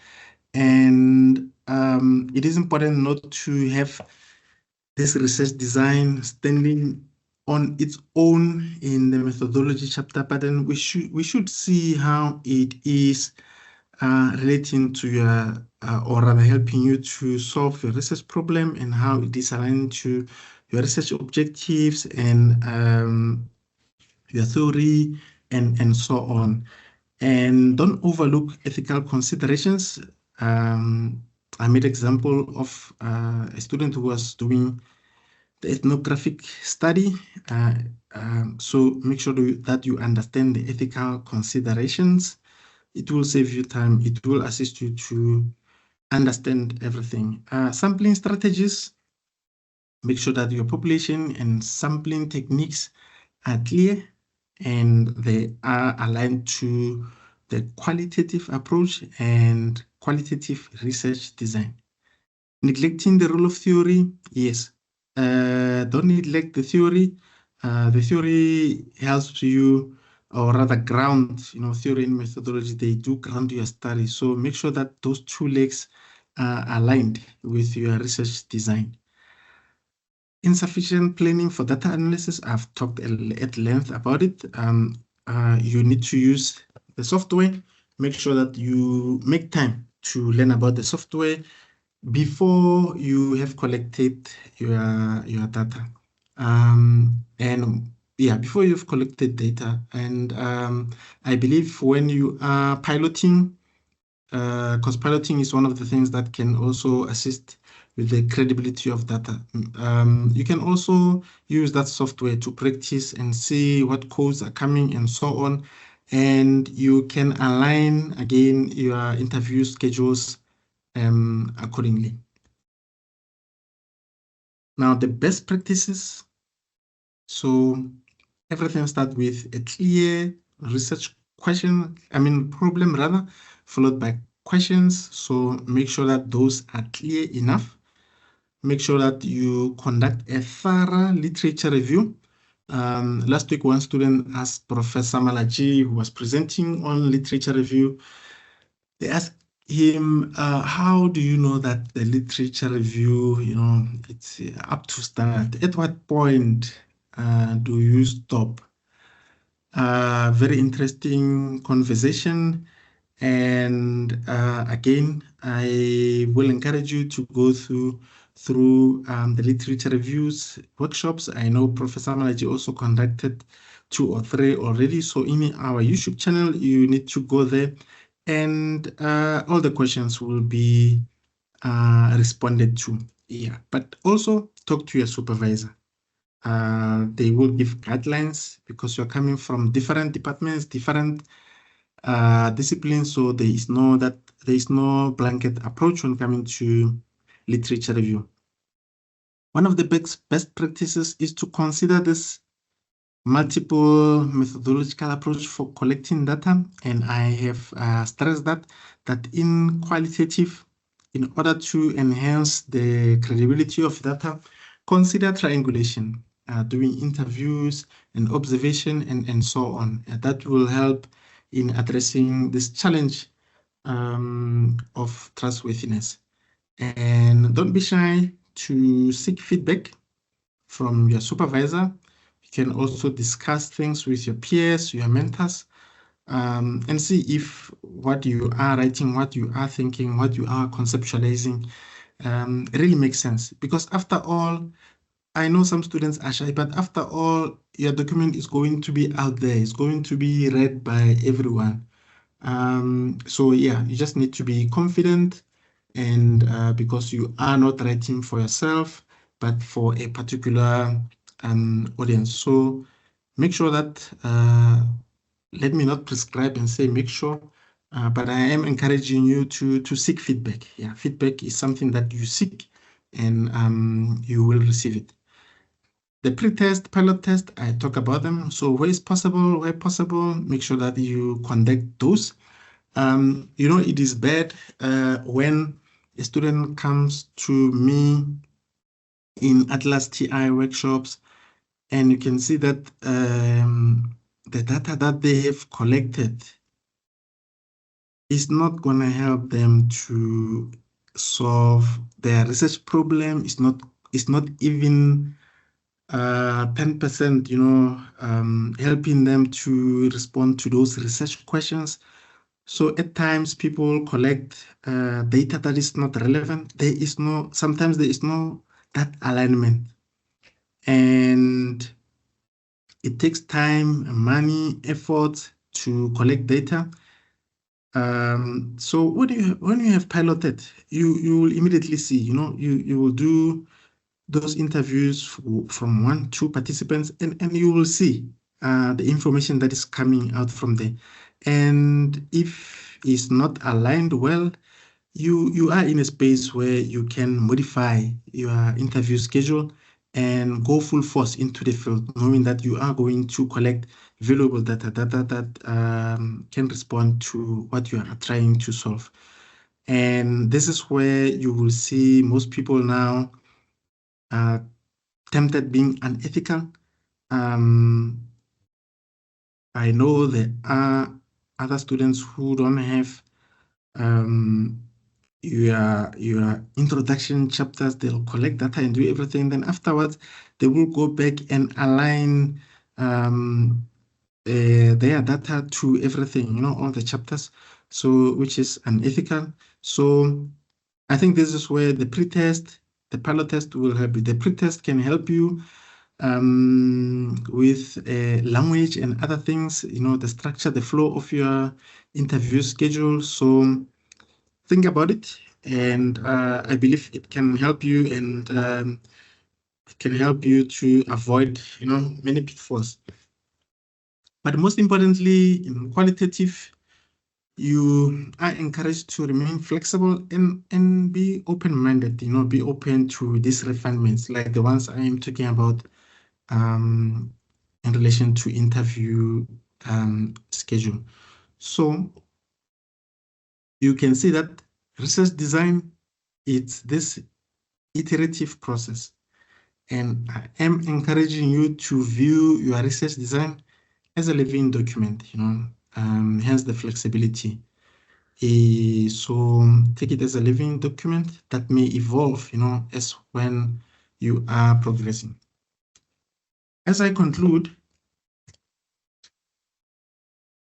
And it is important not to have this research design standing on its own in the methodology chapter, but then we should see how it is relating to your, or rather helping you to solve your research problem and how it is aligned to your research objectives and your theory and so on. And don't overlook ethical considerations. I made example of a student who was doing the ethnographic study. So make sure that you understand the ethical considerations. It will save you time. It will assist you to understand everything. Sampling strategies, make sure that your population and sampling techniques are clear and they are aligned to the qualitative approach and qualitative research design. Neglecting the role of theory, yes. Don't neglect the theory. The theory helps you, or rather ground, theory and methodology, they do ground your study. So make sure that those two legs are aligned with your research design. Insufficient planning for data analysis, I've talked at length about it. You need to use the software. Make sure that you make time to learn about the software before you have collected your data. And yeah, before you've collected data. And I believe when you are piloting, because piloting is one of the things that can also assist with the credibility of data. You can also use that software to practice and see what codes are coming and so on. And you can align, again, your interview schedules accordingly. Now, the best practices. So everything starts with a clear research problem rather, followed by questions. So make sure that those are clear enough. Make sure that you conduct a thorough literature review. Last week, one student asked Professor Malachi, who was presenting on literature review, they asked him, how do you know that the literature review, it's up to standard? At what point do you stop? Very interesting conversation. And again, I will encourage you to go through the literature reviews workshops. I know Professor Malaji also conducted 2 or 3 already. So in our YouTube channel, you need to go there, and all the questions will be responded to. Yeah, but also talk to your supervisor. They will give guidelines because you're coming from different departments, different disciplines. So there is no blanket approach when coming to literature review. One of the best practices is to consider this multiple methodological approach for collecting data, and I have stressed that in qualitative, in order to enhance the credibility of data, consider triangulation, doing interviews and observation and so on. That will help in addressing this challenge of trustworthiness. And don't be shy to seek feedback from your supervisor. You can also discuss things with your peers, your mentors, and see if what you are writing, what you are thinking, what you are conceptualizing really makes sense. Because after all, I know some students are shy, but after all, your document is going to be out there. It's going to be read by everyone. So yeah, you just need to be confident, and because you are not writing for yourself, but for a particular audience. So make sure that, let me not prescribe and say make sure, but I am encouraging you to seek feedback. Yeah, feedback is something that you seek, and you will receive it. The pre-test, pilot test, I talk about them. So where possible, make sure that you conduct those. It is bad when a student comes to me in Atlas TI workshops, and you can see that the data that they have collected is not going to help them to solve their research problem. It's not even 10%, helping them to respond to those research questions. So at times people collect data that is not relevant. Sometimes there is no that alignment, and it takes time, money, effort to collect data. So when you have piloted, you will immediately see, you will do those interviews from 1, 2 participants, and you will see the information that is coming out from there. And if it's not aligned well, you are in a space where you can modify your interview schedule and go full force into the field, knowing that you are going to collect valuable data that can respond to what you are trying to solve. And this is where you will see most people now tempted being unethical. I know there are other students who don't have your introduction chapters. They'll collect data and do everything. Then afterwards, they will go back and align their data to everything, all the chapters. So, which is unethical. So I think this is where the pre-test, the pilot test will help you. The pre-test can help you with language and other things, the structure, the flow of your interview schedule. So think about it, and I believe it can help you, and it can help you to avoid, many pitfalls. But most importantly, in qualitative, you are encouraged to remain flexible and be open-minded, be open to these refinements like the ones I am talking about. in relation to interview schedule. So you can see that research design, it's this iterative process. And I am encouraging you to view your research design as a living document, hence the flexibility. So take it as a living document that may evolve, as when you are progressing. As I conclude,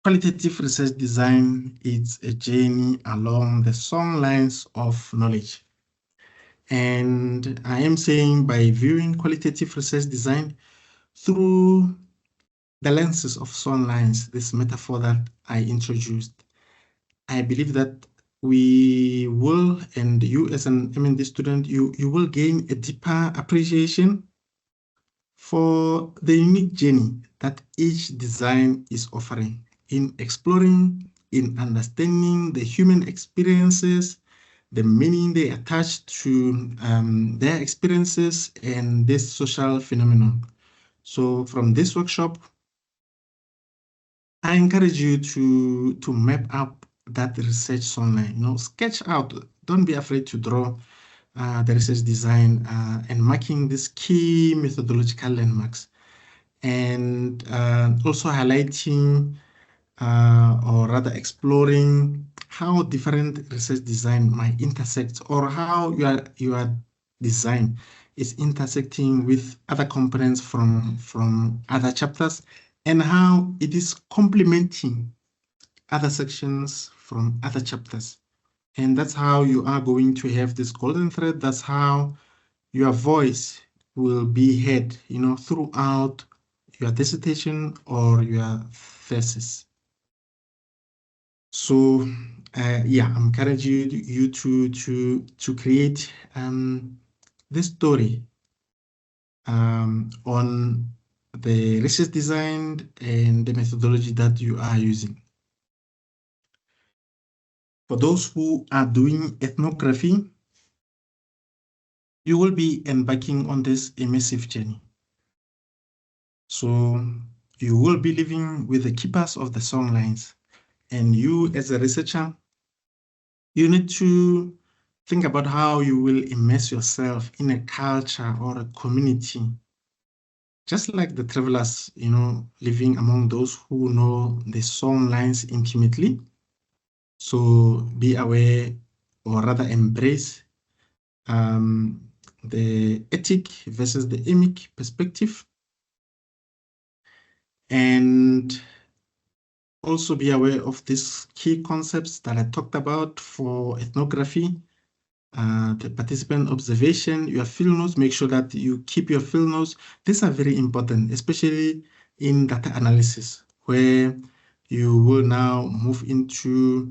qualitative research design is a journey along the song lines of knowledge. And I am saying by viewing qualitative research design through the lenses of song lines, this metaphor that I introduced, I believe that we will, and you as an M&D student, you will gain a deeper appreciation for the unique journey that each design is offering in exploring, in understanding the human experiences, the meaning they attach to their experiences and this social phenomenon. So from this workshop, I encourage you to map up that research online. Sketch out, don't be afraid to draw the research design and marking these key methodological landmarks, and also highlighting or rather exploring how different research design might intersect, or how your design is intersecting with other components from other chapters, and how it is complementing other sections from other chapters. And that's how you are going to have this golden thread. That's how your voice will be heard, throughout your dissertation or your thesis. So, yeah, I'm encouraging you to create this story on the research design and the methodology that you are using. For those who are doing ethnography, you will be embarking on this immersive journey. So you will be living with the keepers of the songlines, and you as a researcher, you need to think about how you will immerse yourself in a culture or a community, just like the travelers, living among those who know the songlines intimately. So be aware, or rather embrace the ethic versus the emic perspective, and also be aware of these key concepts that I talked about for ethnography. The participant observation, your field notes, make sure that you keep your field notes. These are very important, especially in data analysis, where you will now move into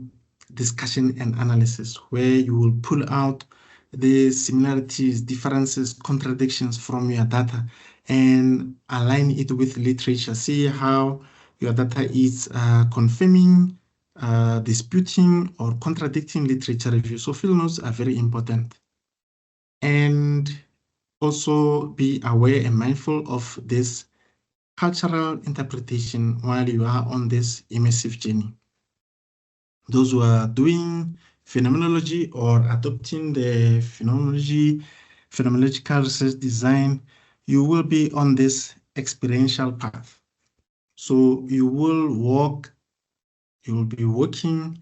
discussion and analysis, where you will pull out the similarities, differences, contradictions from your data and align it with literature. See how your data is confirming, disputing, or contradicting literature review. So field notes are very important. And also be aware and mindful of this cultural interpretation while you are on this immersive journey. Those who are doing phenomenology or adopting the phenomenological research design, you will be on this experiential path. So you will be walking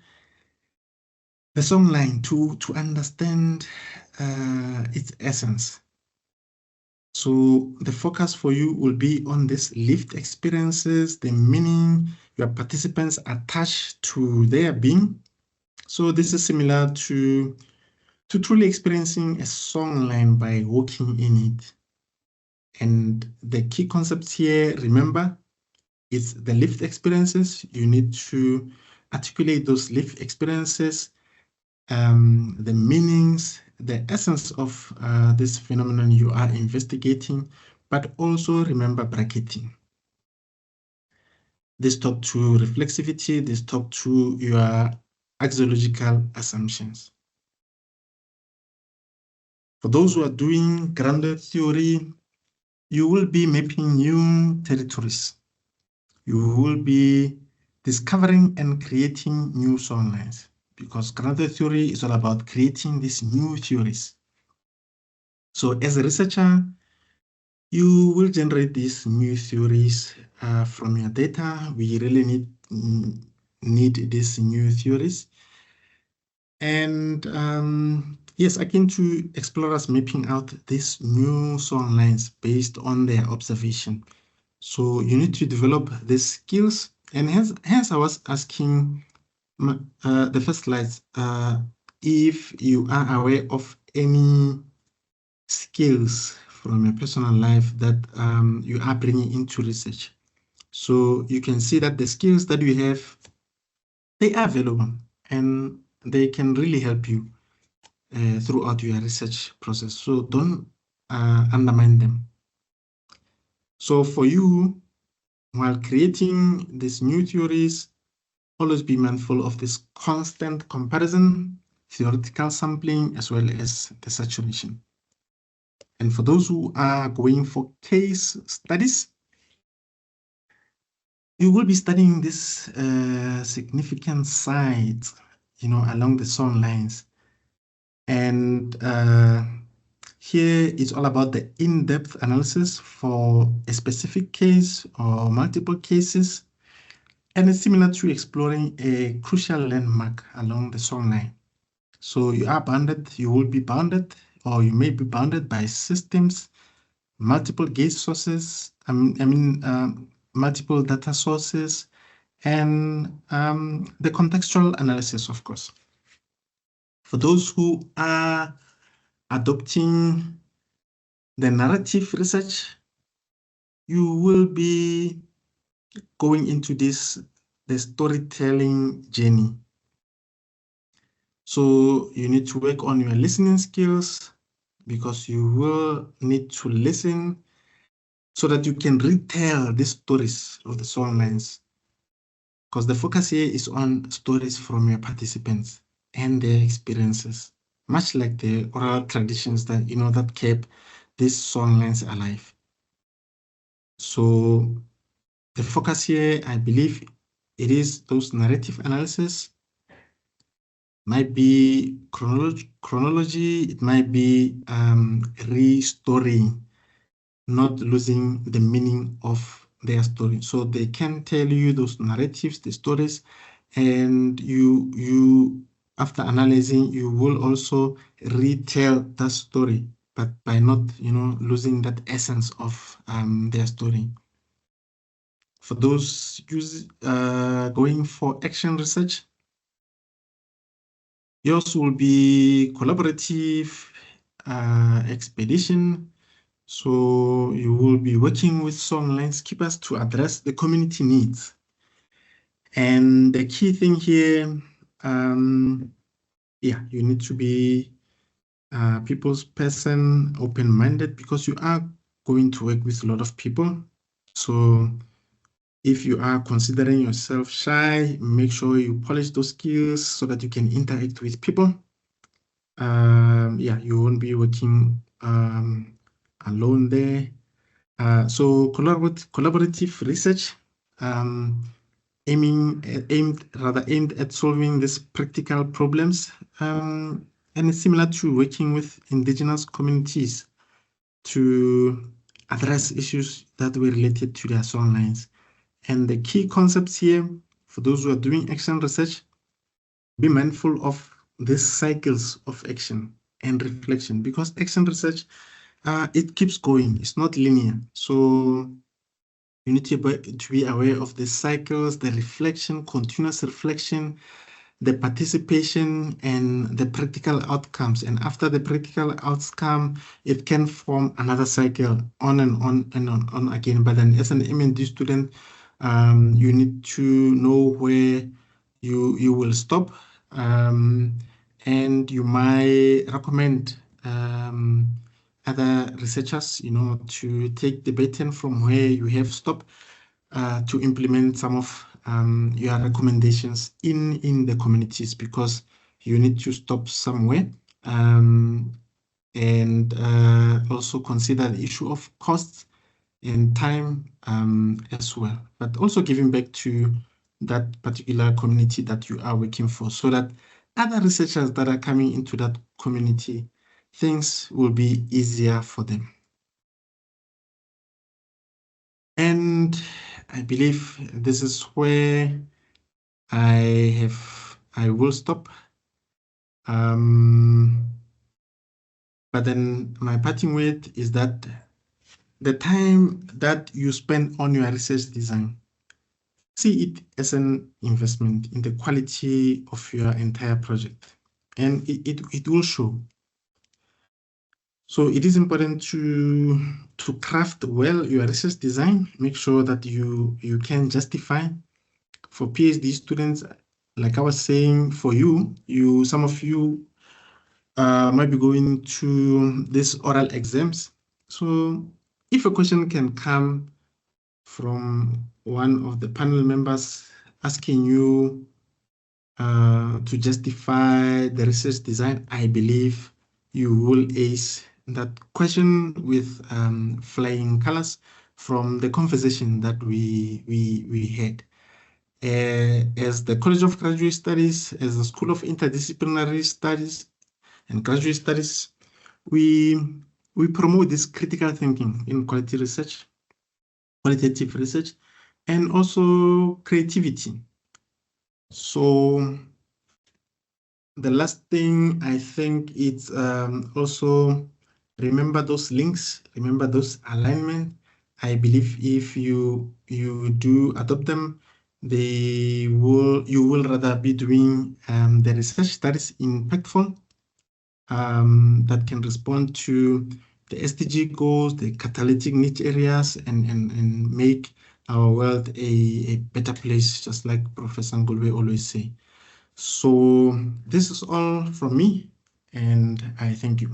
the songline to understand its essence. So the focus for you will be on this lived experiences, the meaning your participants attach to their being. So this is similar to truly experiencing a songline by walking in it. And the key concepts here, remember, is the lived experiences. You need to articulate those lived experiences, the meanings, the essence of this phenomenon you are investigating, but also remember bracketing. This talk to reflexivity, this talk to your axiological assumptions. For those who are doing grounded theory, you will be mapping new territories. You will be discovering and creating new songlines, because quantitative theory is all about creating these new theories. So as a researcher, you will generate these new theories from your data. We really need these new theories. And yes, akin to explorers mapping out these new song lines based on their observation. So you need to develop these skills. And hence I was asking the first slides, if you are aware of any skills from your personal life that you are bringing into research. So you can see that the skills that you have, they are valuable and they can really help you throughout your research process. So don't undermine them. So for you, while creating these new theories, always be mindful of this constant comparison, theoretical sampling, as well as the saturation. And for those who are going for case studies, you will be studying this significant sites, along the song lines. And here it's all about the in-depth analysis for a specific case or multiple cases. And it's similar to exploring a crucial landmark along the song line. So you will be bounded, or you may be bounded by systems, multiple gate sources, multiple data sources, and the contextual analysis, of course. For those who are adopting the narrative research, you will be going into the storytelling journey. So you need to work on your listening skills, because you will need to listen so that you can retell the stories of the song lines. Because the focus here is on stories from your participants and their experiences, much like the oral traditions that that kept these song lines alive. So the focus here, I believe, it is those narrative analysis. Might be chronology, it might be restoring, not losing the meaning of their story. So they can tell you those narratives, the stories, and you after analyzing, you will also retell that story, but by not losing that essence of their story. For those going for action research, yours will be collaborative expedition. So you will be working with song landscapers to address the community needs. And the key thing here, you need to be a people's person, open-minded, because you are going to work with a lot of people. So if you are considering yourself shy, make sure you polish those skills so that you can interact with people. You won't be working alone there. So collaborative research, aimed at solving these practical problems, and it's similar to working with indigenous communities to address issues that were related to their song lines. And the key concepts here, for those who are doing action research, be mindful of these cycles of action and reflection, because action research, it keeps going. It's not linear. So you need to be aware of the cycles, the reflection, continuous reflection, the participation, and the practical outcomes. And after the practical outcome, it can form another cycle on and on and on again. But then as an MND student, you need to know where you will stop, and you might recommend other researchers, to take the baton from where you have stopped, to implement some of your recommendations in the communities, because you need to stop somewhere, and also consider the issue of costs and time as well, but also giving back to that particular community that you are working for, so that other researchers that are coming into that community, things will be easier for them. And I believe this is where I will stop. But then my parting word is that the time that you spend on your research design, see it as an investment in the quality of your entire project, and it will show. So it is important to craft well your research design. Make sure that you can justify. For PhD students, like I was saying, for some of you might be going to these oral exams. So if a question can come from one of the panel members asking you to justify the research design, I believe you will ace that question with flying colors from the conversation that we had. As the College of Graduate Studies, as the School of Interdisciplinary Studies and Graduate Studies, we promote this critical thinking in quality research, qualitative research, and also creativity. So the last thing I think it's also remember those links, remember those alignment. I believe if you do adopt them, you will rather be doing the research that is impactful, that can respond to the SDG goals, the catalytic niche areas, and make our world a better place, just like Professor Ngulwe always say. So this is all from me, and I thank you.